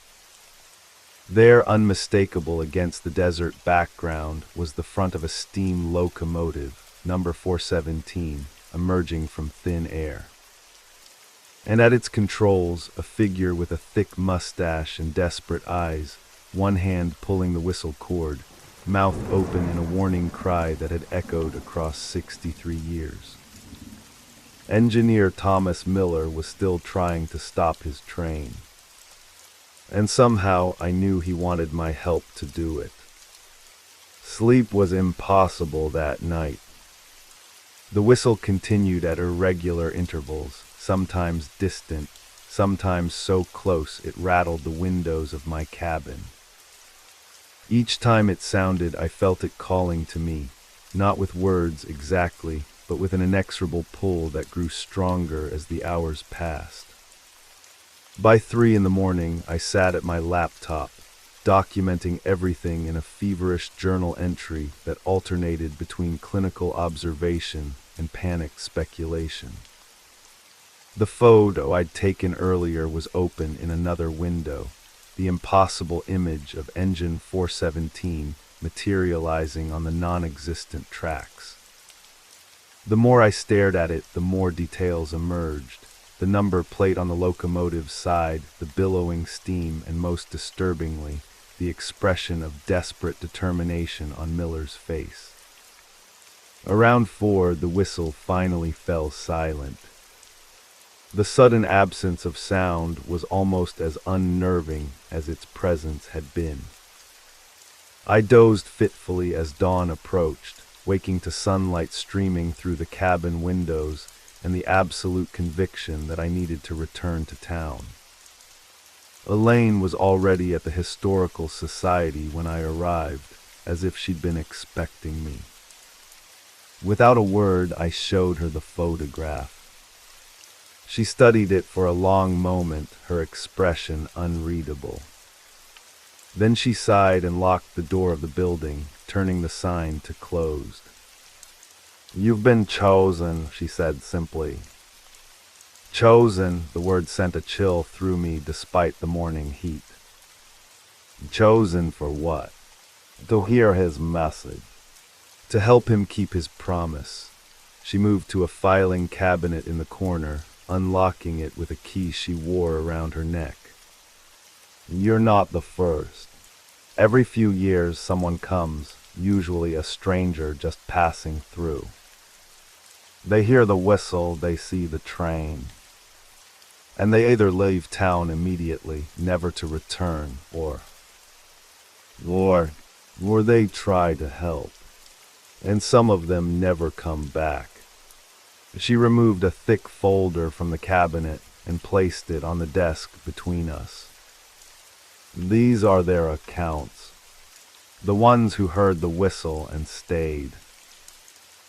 There, unmistakable against the desert background, was the front of a steam locomotive, number 417, emerging from thin air. And at its controls, a figure with a thick mustache and desperate eyes, one hand pulling the whistle cord, mouth open in a warning cry that had echoed across 63 years. Engineer Thomas Miller was still trying to stop his train. And somehow I knew he wanted my help to do it. Sleep was impossible that night. The whistle continued at irregular intervals, sometimes distant, sometimes so close it rattled the windows of my cabin. Each time it sounded, I felt it calling to me, not with words exactly, but with an inexorable pull that grew stronger as the hours passed. By 3 a.m, I sat at my laptop, documenting everything in a feverish journal entry that alternated between clinical observation and panicked speculation. The photo I'd taken earlier was open in another window, the impossible image of Engine 417 materializing on the non-existent tracks. The more I stared at it, the more details emerged. The number plate on the locomotive's side, the billowing steam, and most disturbingly, the expression of desperate determination on Miller's face. Around 4, the whistle finally fell silent. The sudden absence of sound was almost as unnerving as its presence had been. I dozed fitfully as dawn approached, waking to sunlight streaming through the cabin windows and the absolute conviction that I needed to return to town. Elaine was already at the Historical Society when I arrived, as if she'd been expecting me. Without a word, I showed her the photograph. She studied it for a long moment, her expression unreadable. Then she sighed and locked the door of the building, turning the sign to closed. "You've been chosen," she said simply. Chosen, the word sent a chill through me despite the morning heat. Chosen for what? To hear his message. To help him keep his promise. She moved to a filing cabinet in the corner, unlocking it with a key she wore around her neck. You're not the first. Every few years someone comes, usually a stranger just passing through. They hear the whistle, they see the train. And they either leave town immediately, never to return, or they try to help. And some of them never come back. She removed a thick folder from the cabinet and placed it on the desk between us. These are their accounts, the ones who heard the whistle and stayed.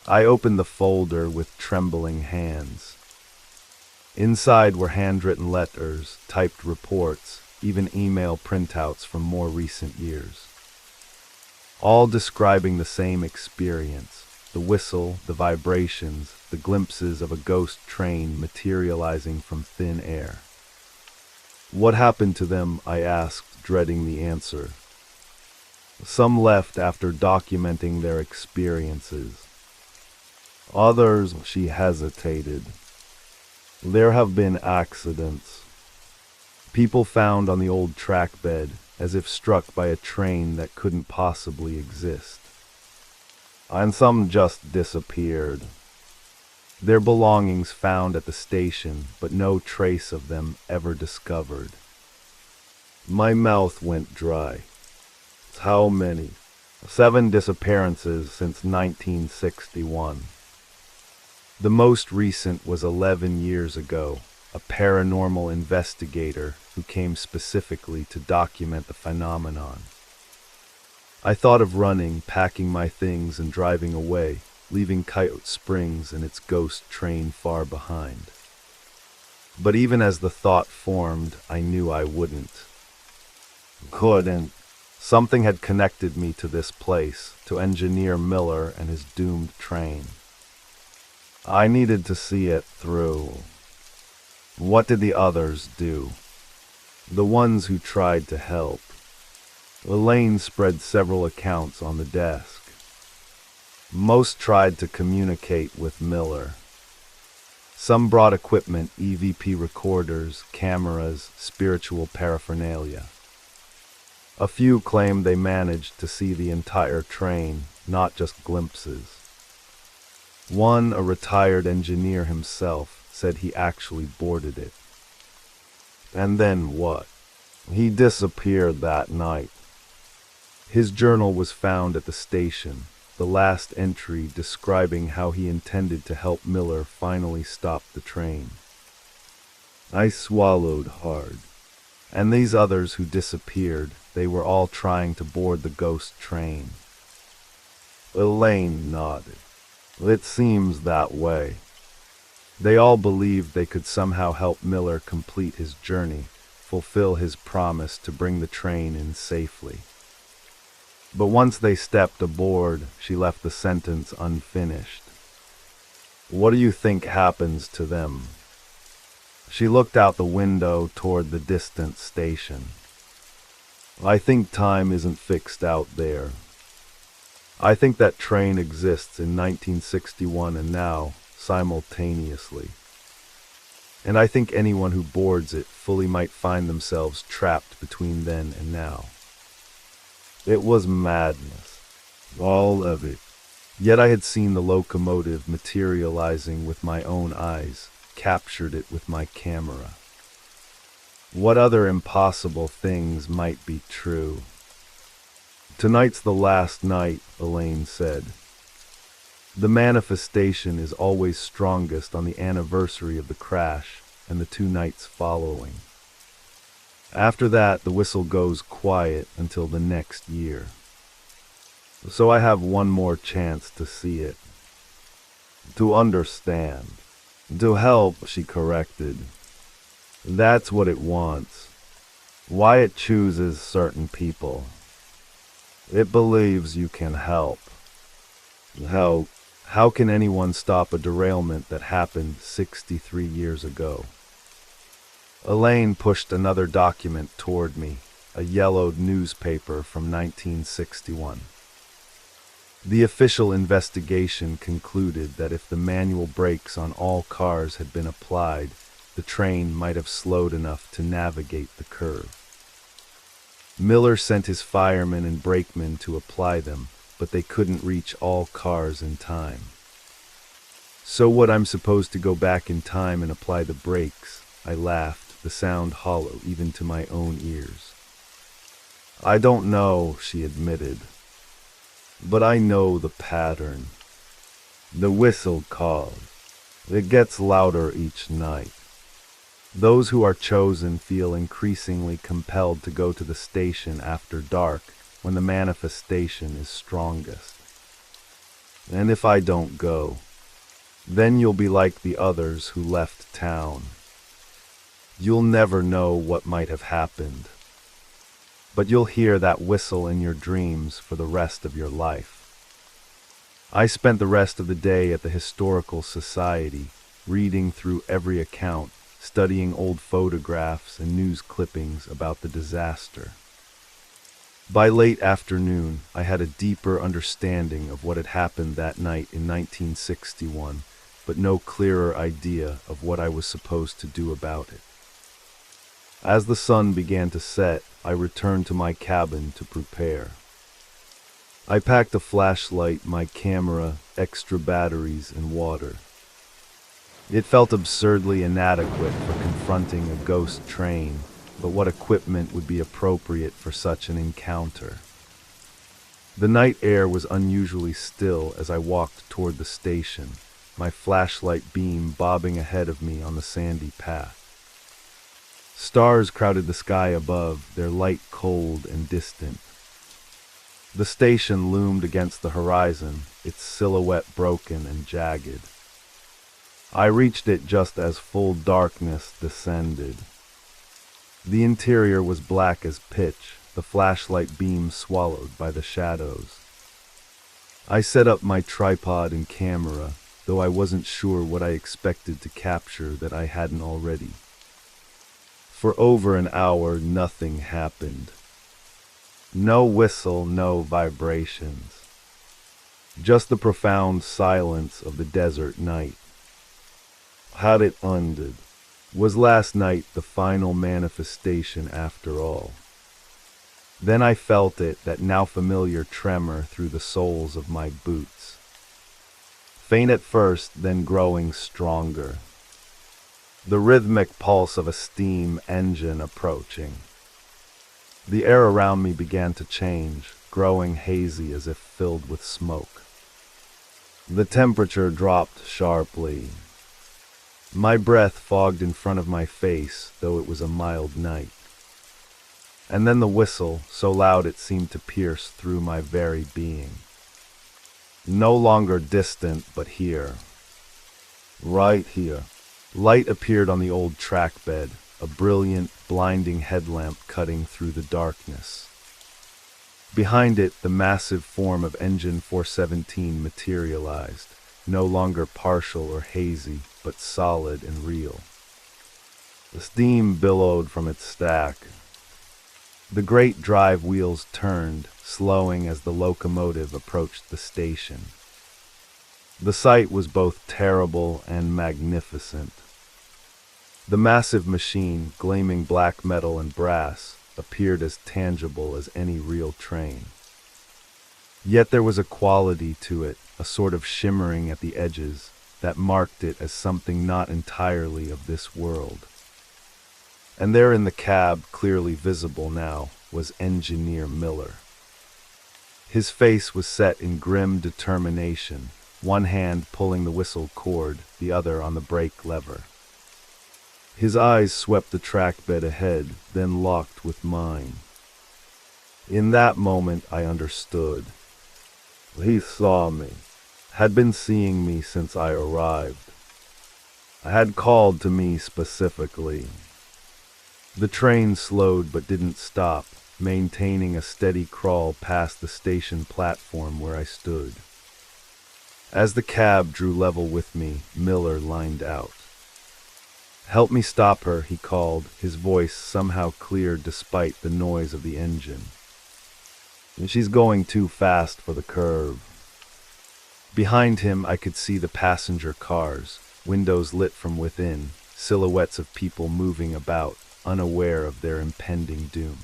I opened the folder with trembling hands. Inside were handwritten letters, typed reports, even email printouts from more recent years. All describing the same experience: the whistle, the vibrations, the glimpses of a ghost train materializing from thin air. What happened to them, I asked, dreading the answer. Some left after documenting their experiences. Others, she hesitated. There have been accidents. People found on the old track bed, as if struck by a train that couldn't possibly exist. And some just disappeared. Their belongings found at the station, but no trace of them ever discovered. My mouth went dry. How many? 7 disappearances since 1961. The most recent was 11 years ago, a paranormal investigator who came specifically to document the phenomenon. I thought of running, packing my things, and driving away, leaving Coyote Springs and its ghost train far behind. But even as the thought formed, I knew I wouldn't. Couldn't. Something had connected me to this place, to Engineer Miller and his doomed train. I needed to see it through. What did the others do? The ones who tried to help. Elaine spread several accounts on the desk. Most tried to communicate with Miller. Some brought equipment, EVP recorders, cameras, spiritual paraphernalia. A few claimed they managed to see the entire train, not just glimpses. One, a retired engineer himself, said he actually boarded it. And then what? He disappeared that night. His journal was found at the station, the last entry describing how he intended to help Miller finally stop the train. I swallowed hard. And these others who disappeared, they were all trying to board the ghost train. Elaine nodded. It seems that way. They all believed they could somehow help Miller complete his journey, fulfill his promise to bring the train in safely. But once they stepped aboard, she left the sentence unfinished. What do you think happens to them? She looked out the window toward the distant station. I think time isn't fixed out there. I think that train exists in 1961 and now, simultaneously. And I think anyone who boards it fully might find themselves trapped between then and now. It was madness. All of it. Yet I had seen the locomotive materializing with my own eyes, captured it with my camera. What other impossible things might be true? Tonight's the last night, Elaine said. The manifestation is always strongest on the anniversary of the crash and the 2 nights following. After that, the whistle goes quiet until the next year. So I have one more chance to see it. To understand. To help, she corrected. That's what it wants. Why it chooses certain people. It believes you can help. How can anyone stop a derailment that happened 63 years ago? Elaine pushed another document toward me, a yellowed newspaper from 1961. The official investigation concluded that if the manual brakes on all cars had been applied, the train might have slowed enough to navigate the curve. Miller sent his firemen and brakemen to apply them, but they couldn't reach all cars in time. So what, I'm supposed to go back in time and apply the brakes? I laughed, the sound hollow even to my own ears. I don't know, she admitted. But I know the pattern. The whistle calls. It gets louder each night. Those who are chosen feel increasingly compelled to go to the station after dark when the manifestation is strongest. And if I don't go, then you'll be like the others who left town. You'll never know what might have happened, but you'll hear that whistle in your dreams for the rest of your life. I spent the rest of the day at the Historical Society, reading through every account, studying old photographs and news clippings about the disaster. By late afternoon, I had a deeper understanding of what had happened that night in 1961, but no clearer idea of what I was supposed to do about it. As the sun began to set, I returned to my cabin to prepare. I packed a flashlight, my camera, extra batteries, and water. It felt absurdly inadequate for confronting a ghost train, but what equipment would be appropriate for such an encounter? The night air was unusually still as I walked toward the station, my flashlight beam bobbing ahead of me on the sandy path. Stars crowded the sky above, their light cold and distant. The station loomed against the horizon, its silhouette broken and jagged. I reached it just as full darkness descended. The interior was black as pitch, the flashlight beam swallowed by the shadows. I set up my tripod and camera, though I wasn't sure what I expected to capture that I hadn't already. For over an hour, nothing happened. No whistle, no vibrations. Just the profound silence of the desert night. Had it ended? Was last night the final manifestation after all? Then I felt it, that now familiar tremor through the soles of my boots. Faint at first, then growing stronger. The rhythmic pulse of a steam engine approaching. The air around me began to change, growing hazy as if filled with smoke. The temperature dropped sharply. My breath fogged in front of my face, though it was a mild night. And then the whistle, so loud it seemed to pierce through my very being. No longer distant, but here. Right here. Light appeared on the old track bed, a brilliant, blinding headlamp cutting through the darkness. Behind it, the massive form of Engine 417 materialized, no longer partial or hazy, but solid and real. The steam billowed from its stack. The great drive wheels turned, slowing as the locomotive approached the station. The sight was both terrible and magnificent. The massive machine, gleaming black metal and brass, appeared as tangible as any real train. Yet there was a quality to it, a sort of shimmering at the edges, that marked it as something not entirely of this world. And there in the cab, clearly visible now, was Engineer Miller. His face was set in grim determination, one hand pulling the whistle cord, the other on the brake lever. His eyes swept the track bed ahead, then locked with mine. In that moment I understood. He saw me, had been seeing me since I arrived. Had called to me specifically. The train slowed but didn't stop, maintaining a steady crawl past the station platform where I stood. As the cab drew level with me, Miller lined out. "Help me stop her," he called, his voice somehow clear despite the noise of the engine. "She's going too fast for the curve." Behind him I could see the passenger cars, windows lit from within, silhouettes of people moving about, unaware of their impending doom.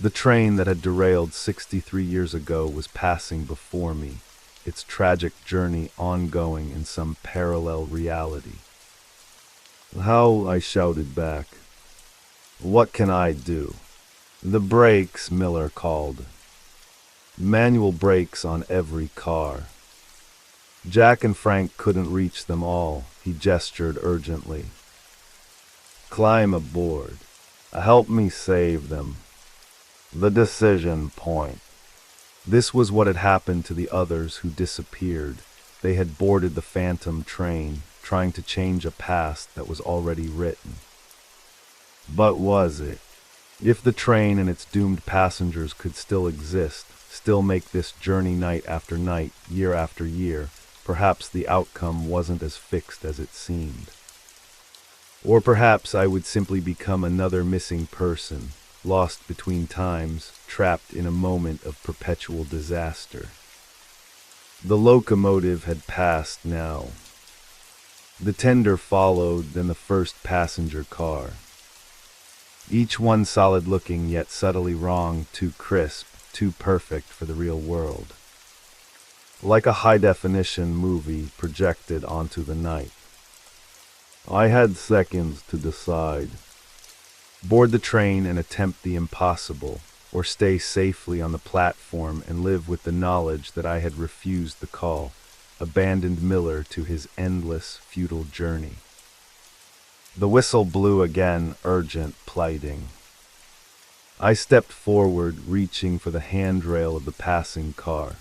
The train that had derailed 63 years ago was passing before me, its tragic journey ongoing in some parallel reality. "How?" I shouted back. "What can I do?" "The brakes," Miller called. "Manual brakes on every car." Jack and Frank couldn't reach them all, he gestured urgently. Climb aboard. Help me save them. The decision point. This was what had happened to the others who disappeared. They had boarded the phantom train, trying to change a past that was already written. But was it? If the train and its doomed passengers could still exist, still make this journey night after night, year after year, perhaps the outcome wasn't as fixed as it seemed. Or perhaps I would simply become another missing person, lost between times, trapped in a moment of perpetual disaster. The locomotive had passed now. The tender followed, then the first passenger car. Each one solid-looking yet subtly wrong, too crisp, too perfect for the real world. Like a high-definition movie projected onto the night. I had seconds to decide. Board the train and attempt the impossible, or stay safely on the platform and live with the knowledge that I had refused the call, abandoned Miller to his endless, futile journey. The whistle blew again, urgent, plighting. I stepped forward, reaching for the handrail of the passing car.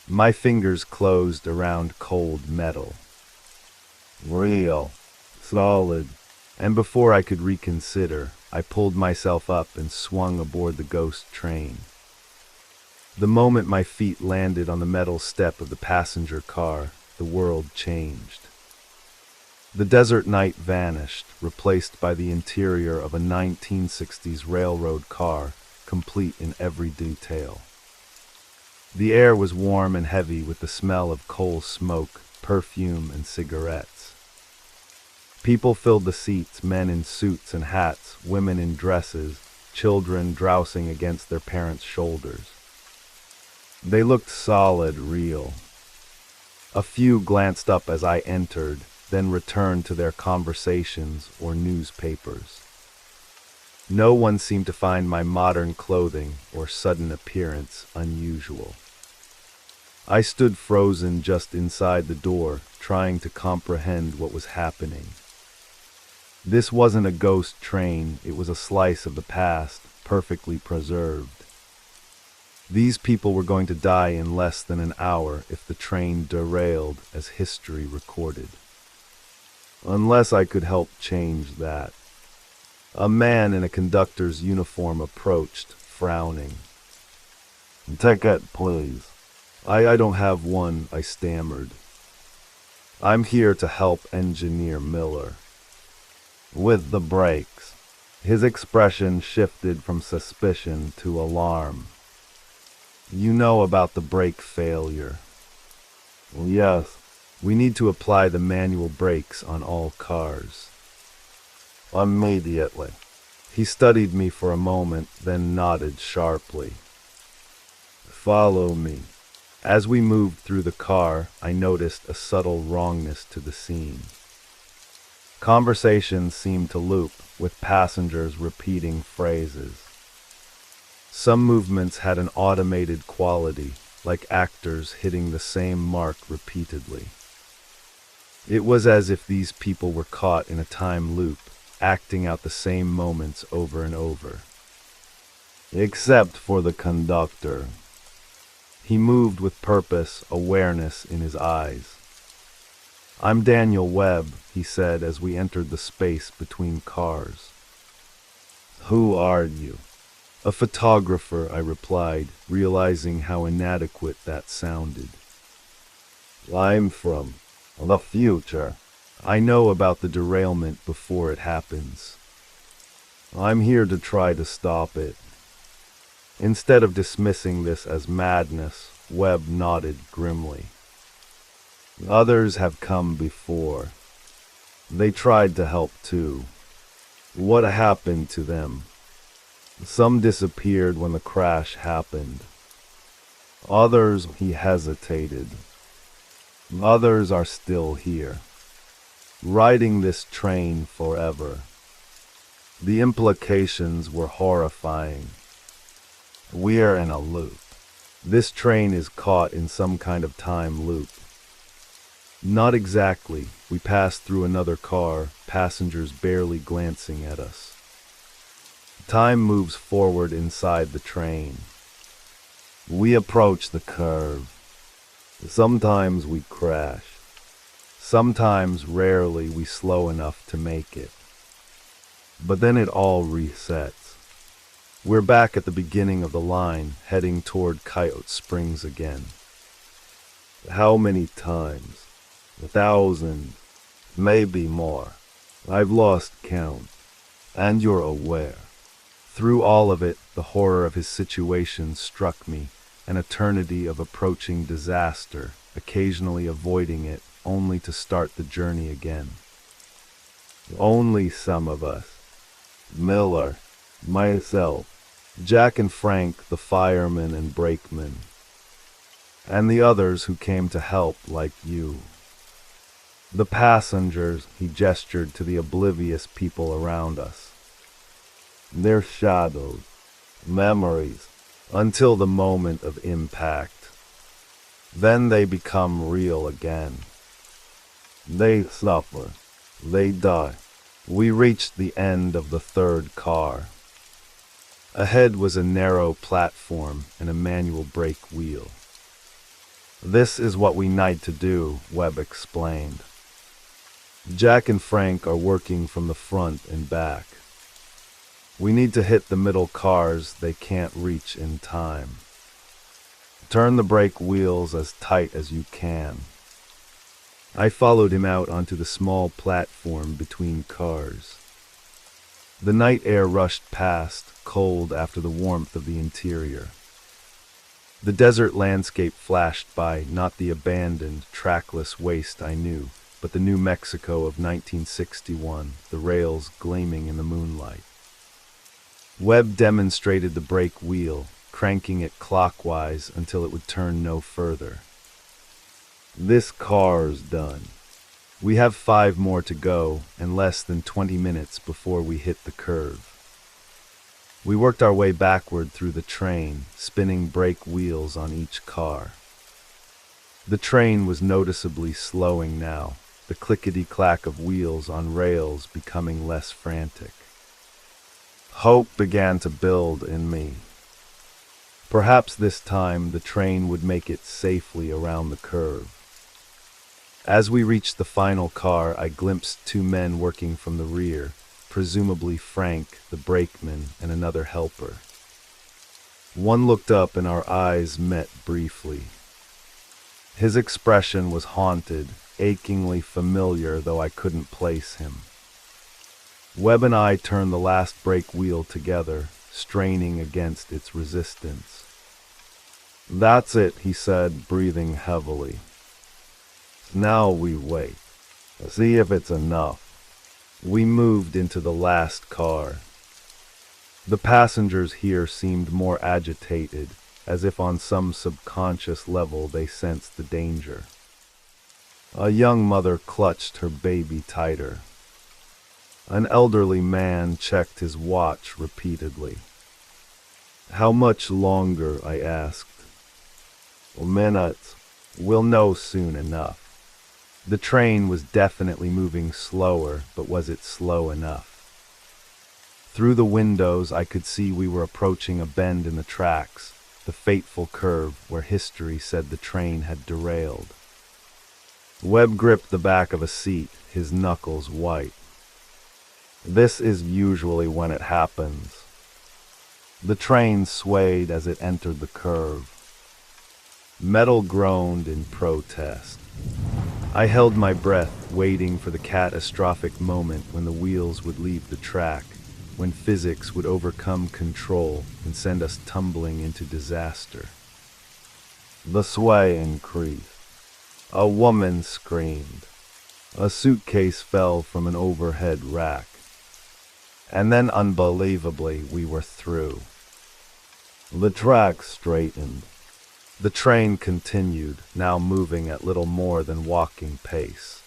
My fingers closed around cold metal. Real, solid, and before I could reconsider, I pulled myself up and swung aboard the ghost train. The moment my feet landed on the metal step of the passenger car, the world changed. The desert night vanished, replaced by the interior of a 1960s railroad car, complete in every detail. The air was warm and heavy with the smell of coal smoke, perfume, and cigarettes. People filled the seats, men in suits and hats, women in dresses, children drowsing against their parents' shoulders. They looked solid, real. A few glanced up as I entered, then returned to their conversations or newspapers. No one seemed to find my modern clothing or sudden appearance unusual. I stood frozen just inside the door, trying to comprehend what was happening. This wasn't a ghost train, it was a slice of the past, perfectly preserved. These people were going to die in less than an hour if the train derailed, as history recorded. Unless I could help change that. A man in a conductor's uniform approached, frowning. "Ticket, please." I don't have one," I stammered. "I'm here to help engineer Miller." "With the brakes." His expression shifted from suspicion to alarm. "You know about the brake failure." "Yes. We need to apply the manual brakes on all cars." "Immediately." He studied me for a moment, then nodded sharply. "Follow me." As we moved through the car, I noticed a subtle wrongness to the scene. Conversations seemed to loop, with passengers repeating phrases. Some movements had an automated quality, like actors hitting the same mark repeatedly. It was as if these people were caught in a time loop, acting out the same moments over and over. Except for the conductor. He moved with purpose, awareness in his eyes. "I'm Daniel Webb," he said as we entered the space between cars. "Who are you?" "A photographer," I replied, realizing how inadequate that sounded. "I'm from the future. I know about the derailment before it happens. I'm here to try to stop it." Instead of dismissing this as madness, Webb nodded grimly. "Others have come before. They tried to help too. What happened to them? Some disappeared when the crash happened. Others," he hesitated. "Others are still here, riding this train forever." The implications were horrifying. We're in a loop. This train is caught in some kind of time loop. Not exactly. We passed through another car, passengers barely glancing at us. Time moves forward inside the train. We approach the curve. Sometimes we crash. Sometimes, rarely, we slow enough to make it. But then it all resets. We're back at the beginning of the line, heading toward Coyote Springs again. How many times? 1,000, maybe more. I've lost count. And you're aware. Through all of it, the horror of his situation struck me, an eternity of approaching disaster, occasionally avoiding it, only to start the journey again. Only some of us. Miller, myself, Jack and Frank, the firemen and brakemen, and the others who came to help like you. The passengers, he gestured to the oblivious people around us. They're shadows, memories, until the moment of impact. Then they become real again. They suffer. They die. We reached the end of the third car. Ahead was a narrow platform and a manual brake wheel. This is what we need to do, Webb explained. Jack and Frank are working from the front and back. We need to hit the middle cars they can't reach in time. Turn the brake wheels as tight as you can. I followed him out onto the small platform between cars. The night air rushed past, cold after the warmth of the interior. The desert landscape flashed by, not the abandoned, trackless waste I knew, but the New Mexico of 1961, the rails gleaming in the moonlight. Webb demonstrated the brake wheel, cranking it clockwise until it would turn no further. This car's done. We have 5 more to go, and less than 20 minutes before we hit the curve. We worked our way backward through the train, spinning brake wheels on each car. The train was noticeably slowing now, the clickety-clack of wheels on rails becoming less frantic. Hope began to build in me. Perhaps this time the train would make it safely around the curve. As we reached the final car, I glimpsed 2 men working from the rear, presumably Frank, the brakeman, and another helper. One looked up and our eyes met briefly. His expression was haunted, achingly familiar, though I couldn't place him. Webb and I turned the last brake wheel together, straining against its resistance. That's it, he said, breathing heavily. Now we wait. See if it's enough. We moved into the last car. The passengers here seemed more agitated, as if on some subconscious level they sensed the danger. A young mother clutched her baby tighter. An elderly man checked his watch repeatedly. How much longer? I asked. Minutes. We'll know soon enough. The train was definitely moving slower, but was it slow enough? Through the windows I could see we were approaching a bend in the tracks, the fateful curve where history said the train had derailed. Webb gripped the back of a seat, his knuckles white. This is usually when it happens. The train swayed as it entered the curve. Metal groaned in protest. I held my breath, waiting for the catastrophic moment when the wheels would leave the track, when physics would overcome control and send us tumbling into disaster. The sway increased. A woman screamed. A suitcase fell from an overhead rack. And then, unbelievably, we were through. The track straightened. The train continued, now moving at little more than walking pace.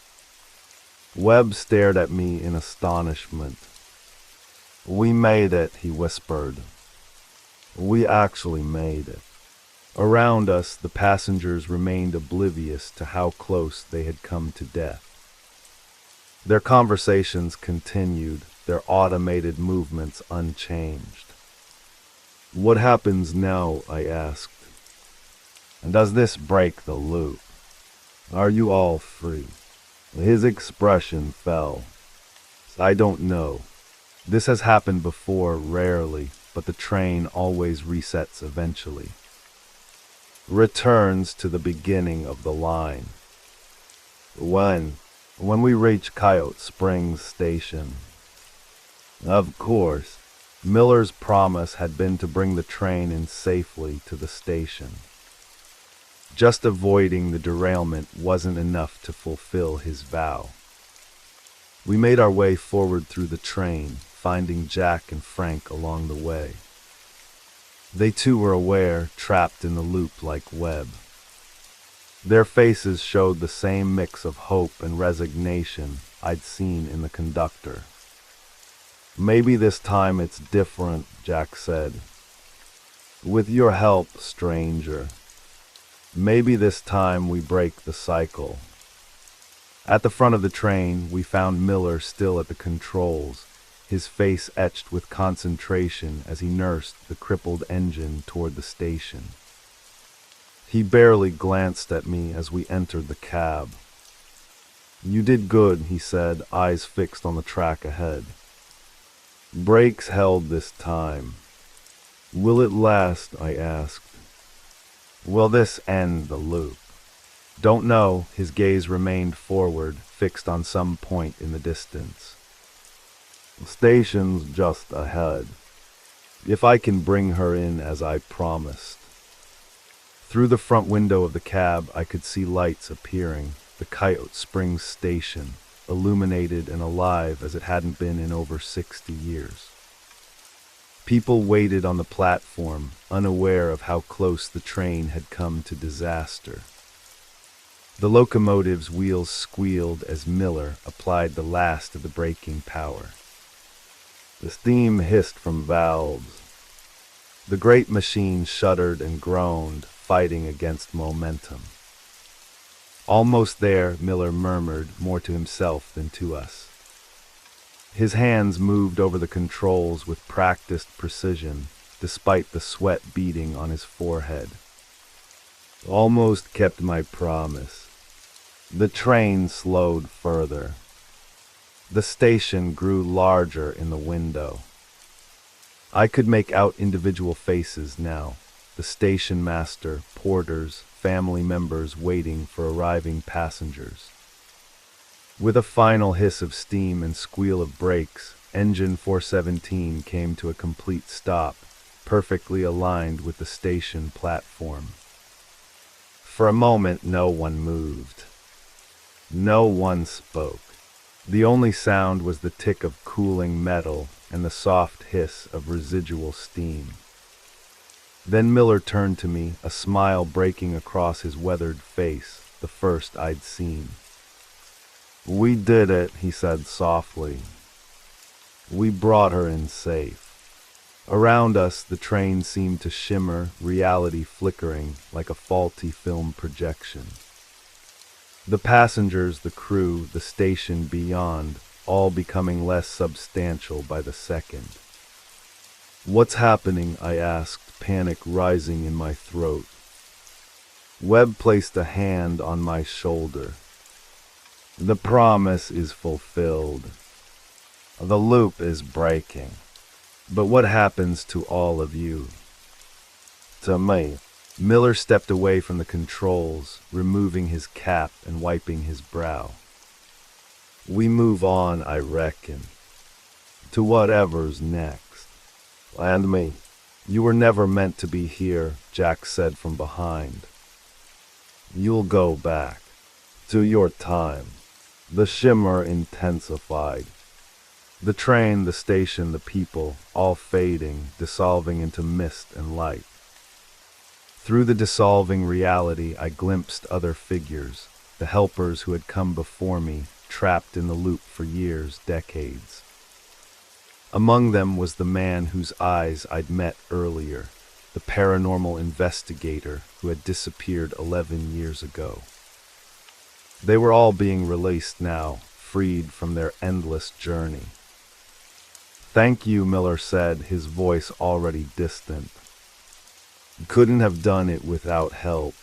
Webb stared at me in astonishment. We made it, he whispered. We actually made it. Around us, the passengers remained oblivious to how close they had come to death. Their conversations continued, their automated movements unchanged. "What happens now?" I asked. "And does this break the loop? Are you all free?" His expression fell. "I don't know. This has happened before, rarely, but the train always resets eventually. Returns to the beginning of the line. When we reach Coyote Springs Station." Of course, Miller's promise had been to bring the train in safely to the station. Just avoiding the derailment wasn't enough to fulfill his vow. We made our way forward through the train, finding Jack and Frank along the way. They too were aware, trapped in the loop like Webb. Their faces showed the same mix of hope and resignation I'd seen in the conductor. "Maybe this time it's different," Jack said. "With your help, stranger. Maybe this time we break the cycle." At the front of the train, we found Miller still at the controls, his face etched with concentration as he nursed the crippled engine toward the station. He barely glanced at me as we entered the cab. "You did good," he said, eyes fixed on the track ahead. "Brakes held this time. Will it last?" I asked. "Will this end the loop?" "Don't know." His gaze remained forward, fixed on some point in the distance. "The station's just ahead. If I can bring her in as I promised." Through the front window of the cab, I could see lights appearing, the Coyote Springs station, illuminated and alive as it hadn't been in over 60 years. People waited on the platform, unaware of how close the train had come to disaster. The locomotive's wheels squealed as Miller applied the last of the braking power. The steam hissed from valves. The great machine shuddered and groaned, fighting against momentum. "Almost there," Miller murmured, more to himself than to us. His hands moved over the controls with practiced precision, despite the sweat beading on his forehead. "Almost kept my promise." The train slowed further. The station grew larger in the window. I could make out individual faces now, the station master, porters, family members waiting for arriving passengers. With a final hiss of steam and squeal of brakes, engine 417 came to a complete stop, perfectly aligned with the station platform. For a moment, no one moved. No one spoke. The only sound was the tick of cooling metal and the soft hiss of residual steam. Then Miller turned to me, a smile breaking across his weathered face, the first I'd seen. "We did it," he said softly. "We brought her in safe." Around us, the train seemed to shimmer, reality flickering like a faulty film projection. The passengers, the crew, the station beyond, all becoming less substantial by the second. "What's happening?" I asked, panic rising in my throat. Webb placed a hand on my shoulder. "The promise is fulfilled. The loop is breaking. But what happens to all of you?" "To me." Miller stepped away from the controls, removing his cap and wiping his brow. "We move on, I reckon. To whatever's next. And me." "You were never meant to be here," Jack said from behind. "You'll go back. To your time." The shimmer intensified. The train, the station, the people, all fading, dissolving into mist and light. Through the dissolving reality, I glimpsed other figures, the helpers who had come before me, trapped in the loop for years, decades. Among them was the man whose eyes I'd met earlier, the paranormal investigator who had disappeared 11 years ago. They were all being released now, freed from their endless journey. "Thank you," Miller said, his voice already distant. "Couldn't have done it without help."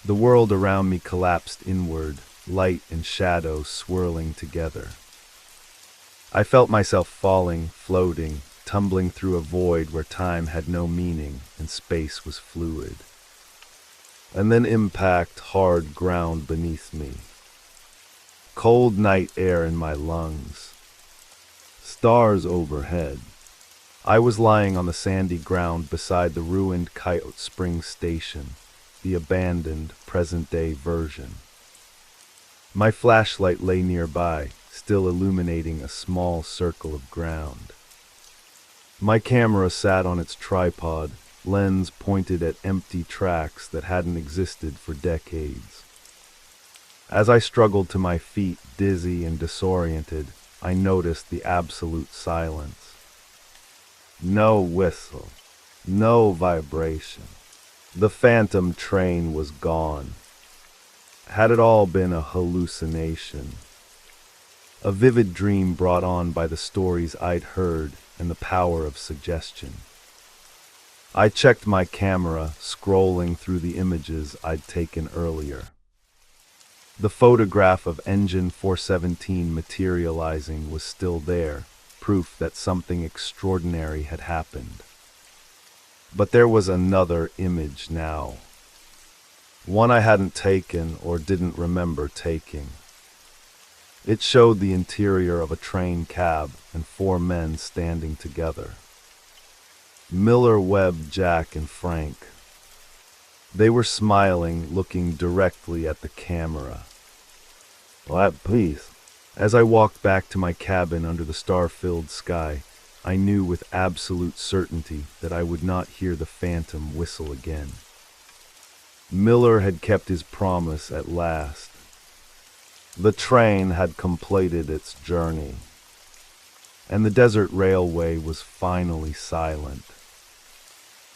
The world around me collapsed inward, light and shadow swirling together. I felt myself falling, floating, tumbling through a void where time had no meaning and space was fluid. And then impact, hard ground beneath me. Cold night air in my lungs. Stars overhead. I was lying on the sandy ground beside the ruined Coyote Springs station, the abandoned, present-day version. My flashlight lay nearby, still illuminating a small circle of ground. My camera sat on its tripod, lens pointed at empty tracks that hadn't existed for decades. As I struggled to my feet, dizzy and disoriented, I noticed the absolute silence. No whistle, no vibration. The phantom train was gone. Had it all been a hallucination? A vivid dream brought on by the stories I'd heard and the power of suggestion. I checked my camera, scrolling through the images I'd taken earlier. The photograph of Engine 417 materializing was still there, proof that something extraordinary had happened. But there was another image now. One I hadn't taken or didn't remember taking. It showed the interior of a train cab and 4 men standing together. Miller, Webb, Jack, and Frank. They were smiling, looking directly at the camera. "At peace." As I walked back to my cabin under the star-filled sky, I knew with absolute certainty that I would not hear the phantom whistle again. Miller had kept his promise at last. The train had completed its journey, and the desert railway was finally silent.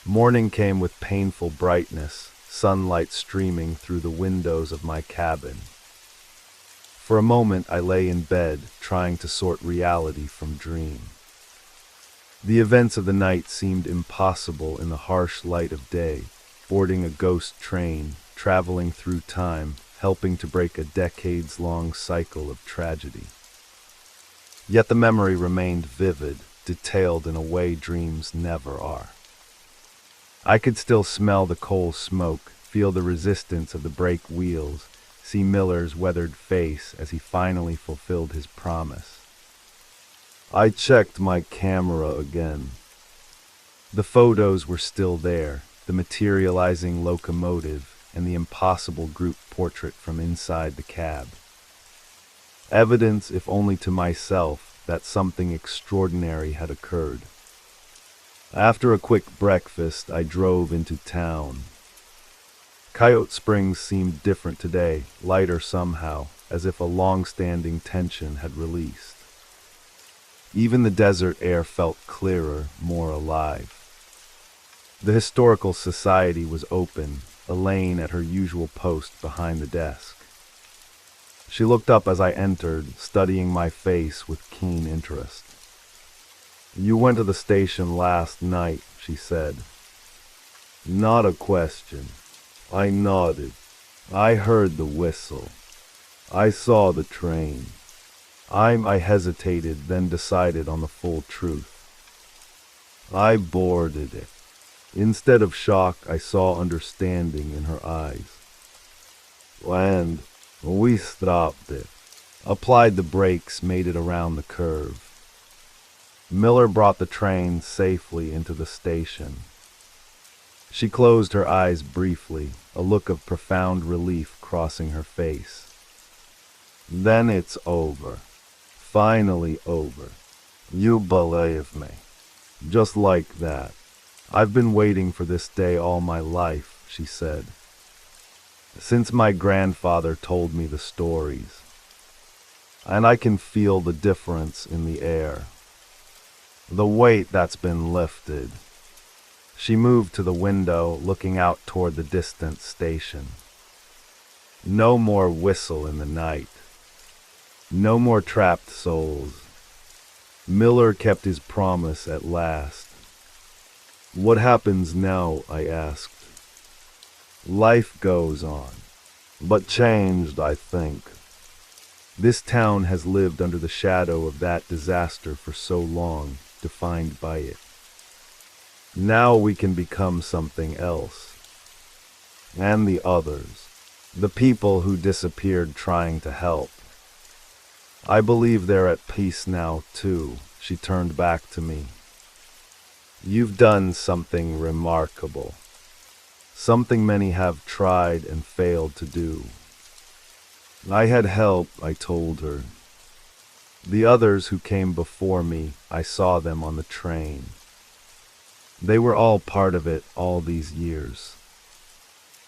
Morning came with painful brightness, sunlight streaming through the windows of my cabin. For a moment I lay in bed, trying to sort reality from dream. The events of the night seemed impossible in the harsh light of day, boarding a ghost train, traveling through time, helping to break a decades-long cycle of tragedy. Yet the memory remained vivid, detailed in a way dreams never are. I could still smell the coal smoke, feel the resistance of the brake wheels, see Miller's weathered face as he finally fulfilled his promise. I checked my camera again. The photos were still there, the materializing locomotive and the impossible group portrait from inside the cab. Evidence, if only to myself, that something extraordinary had occurred. After a quick breakfast, I drove into town. Coyote Springs seemed different today, lighter somehow, as if a long-standing tension had released. Even the desert air felt clearer, more alive. The Historical Society was open, Elaine at her usual post behind the desk. She looked up as I entered, studying my face with keen interest. "You went to the station last night," she said. Not a question. I nodded. I heard the whistle. I saw the train. I hesitated, then decided on the full truth. I boarded it. Instead of shock, I saw understanding in her eyes. And we stopped it. Applied the brakes, made it around the curve. Miller brought the train safely into the station. She closed her eyes briefly, a look of profound relief crossing her face. Then it's over. Finally over. You believe me. Just like that. I've been waiting for this day all my life, she said. Since my grandfather told me the stories. And I can feel the difference in the air. The weight that's been lifted. She moved to the window, looking out toward the distant station. No more whistle in the night. No more trapped souls. Miller kept his promise at last. What happens now? I asked. Life goes on, but changed, I think. This town has lived under the shadow of that disaster for so long, defined by it. Now we can become something else. And the others, the people who disappeared trying to help. I believe they're at peace now, too. She turned back to me. You've done something remarkable. Something many have tried and failed to do. I had help, I told her. The others who came before me, I saw them on the train. They were all part of it all these years.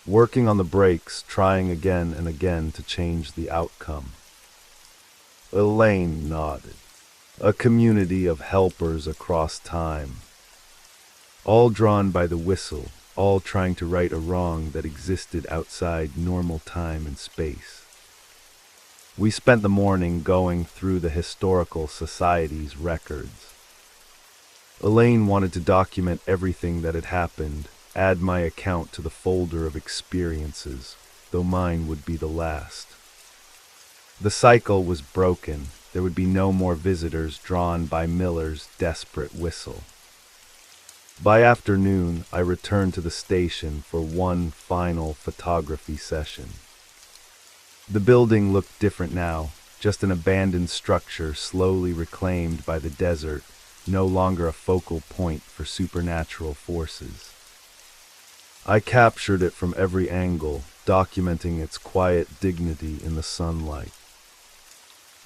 Working on the brakes, trying again and again to change the outcome. Elaine nodded. A community of helpers across time. All drawn by the whistle, all trying to right a wrong that existed outside normal time and space. We spent the morning going through the Historical Society's records. Elaine wanted to document everything that had happened, add my account to the folder of experiences, though mine would be the last. The cycle was broken. There would be no more visitors drawn by Miller's desperate whistle. By afternoon, I returned to the station for one final photography session. The building looked different now, just an abandoned structure slowly reclaimed by the desert, no longer a focal point for supernatural forces. I captured it from every angle, documenting its quiet dignity in the sunlight.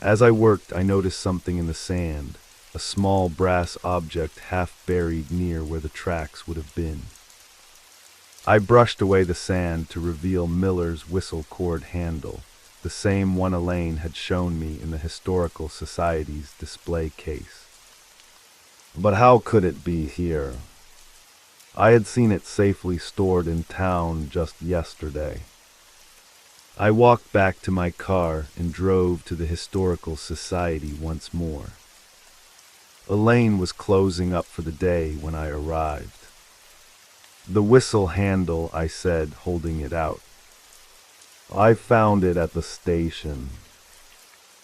As I worked, I noticed something in the sand, a small brass object half buried near where the tracks would have been. I brushed away the sand to reveal Miller's whistle cord handle, the same one Elaine had shown me in the Historical Society's display case. But how could it be here? I had seen it safely stored in town just yesterday. I walked back to my car and drove to the Historical Society once more. Elaine was closing up for the day when I arrived. The whistle handle, I said, holding it out. I found it at the station.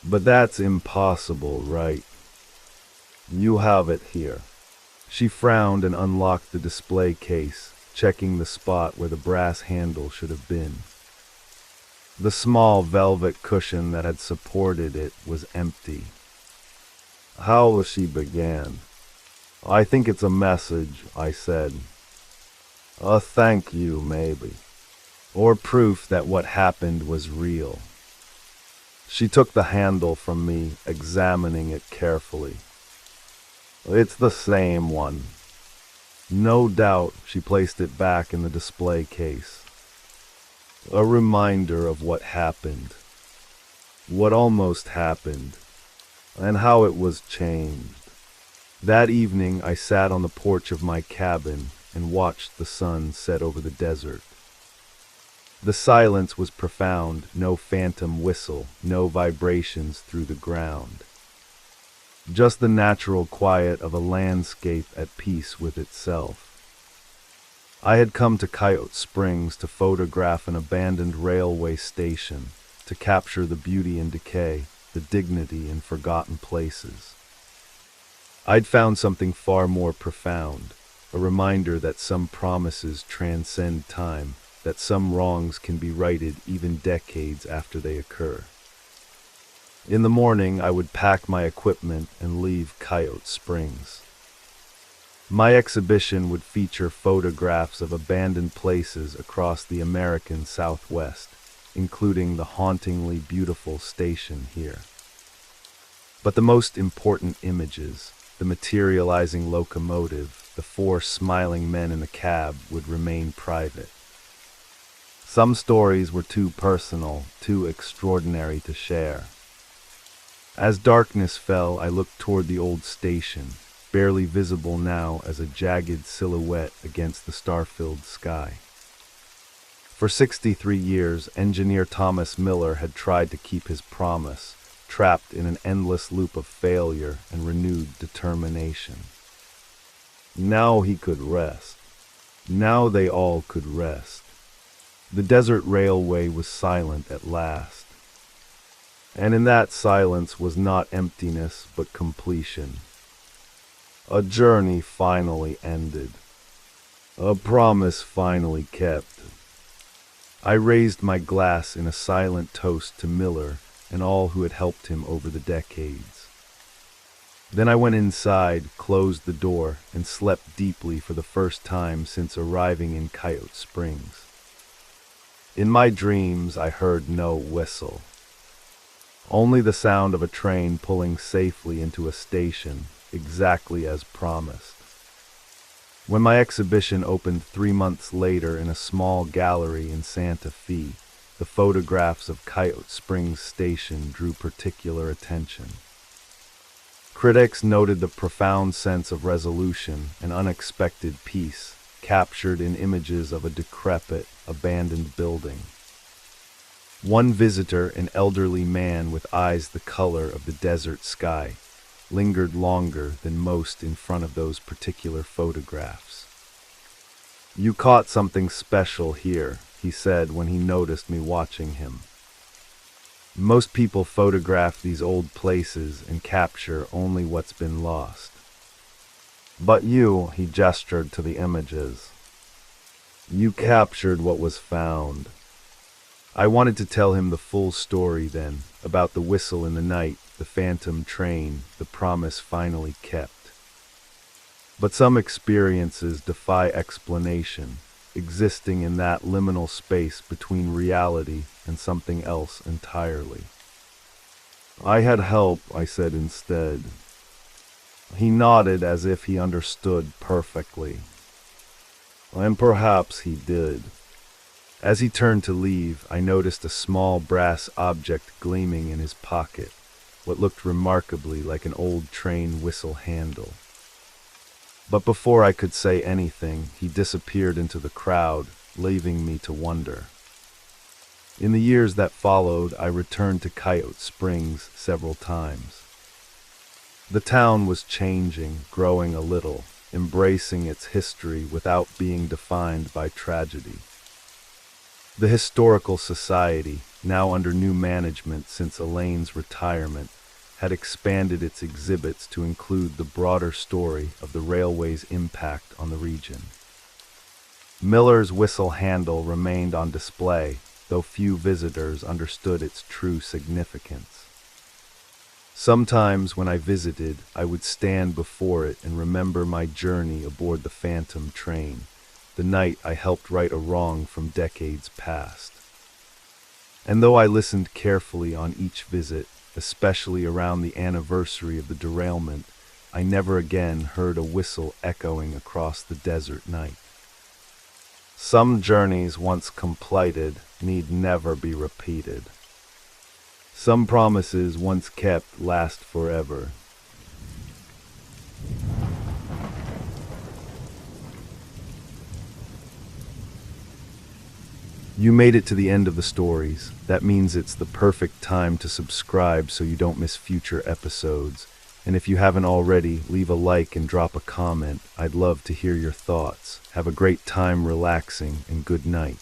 But that's impossible, right? You have it here. She frowned and unlocked the display case, checking the spot where the brass handle should have been. The small velvet cushion that had supported it was empty. How she began. I think it's a message, I said. A thank you, maybe. Or proof that what happened was real. She took the handle from me, examining it carefully. It's the same one. No doubt. She placed it back in the display case. A reminder of what happened. What almost happened. And how it was changed. That evening I sat on the porch of my cabin and watched the sun set over the desert. The silence was profound, no phantom whistle, no vibrations through the ground. Just the natural quiet of a landscape at peace with itself. I had come to Coyote Springs to photograph an abandoned railway station, to capture the beauty and decay, the dignity in forgotten places. I'd found something far more profound, a reminder that some promises transcend time, that some wrongs can be righted even decades after they occur. In the morning, I would pack my equipment and leave Coyote Springs. My exhibition would feature photographs of abandoned places across the American Southwest, including the hauntingly beautiful station here. But the most important images, the materializing locomotive, the 4 smiling men in the cab, would remain private. Some stories were too personal, too extraordinary to share. As darkness fell, I looked toward the old station, barely visible now as a jagged silhouette against the star-filled sky. For 63 years, engineer Thomas Miller had tried to keep his promise, trapped in an endless loop of failure and renewed determination. Now he could rest. Now they all could rest. The desert railway was silent at last. And in that silence was not emptiness, but completion. A journey finally ended. A promise finally kept. I raised my glass in a silent toast to Miller and all who had helped him over the decades. Then I went inside, closed the door, and slept deeply for the first time since arriving in Coyote Springs. In my dreams, I heard no whistle. Only the sound of a train pulling safely into a station, exactly as promised. When my exhibition opened 3 months later in a small gallery in Santa Fe, the photographs of Coyote Springs Station drew particular attention. Critics noted the profound sense of resolution and unexpected peace captured in images of a decrepit, abandoned building. One visitor, an elderly man with eyes the color of the desert sky, lingered longer than most in front of those particular photographs. "You caught something special here," he said when he noticed me watching him. "Most people photograph these old places and capture only what's been lost. But you," he gestured to the images, "you captured what was found." I wanted to tell him the full story then, about the whistle in the night, the phantom train, the promise finally kept. But some experiences defy explanation, existing in that liminal space between reality and something else entirely. "I had help," I said instead. He nodded as if he understood perfectly. And perhaps he did. As he turned to leave, I noticed a small brass object gleaming in his pocket, what looked remarkably like an old train whistle handle. But before I could say anything, he disappeared into the crowd, leaving me to wonder. In the years that followed, I returned to Coyote Springs several times. The town was changing, growing a little, embracing its history without being defined by tragedy. The Historical Society, now under new management since Elaine's retirement, had expanded its exhibits to include the broader story of the railway's impact on the region. Miller's whistle handle remained on display, though few visitors understood its true significance. Sometimes when I visited, I would stand before it and remember my journey aboard the phantom train, the night I helped right a wrong from decades past. And though I listened carefully on each visit, especially around the anniversary of the derailment, I never again heard a whistle echoing across the desert night. Some journeys once completed need never be repeated. Some promises once kept last forever. You made it to the end of the stories. That means it's the perfect time to subscribe so you don't miss future episodes. And if you haven't already, leave a like and drop a comment. I'd love to hear your thoughts. Have a great time relaxing, and good night.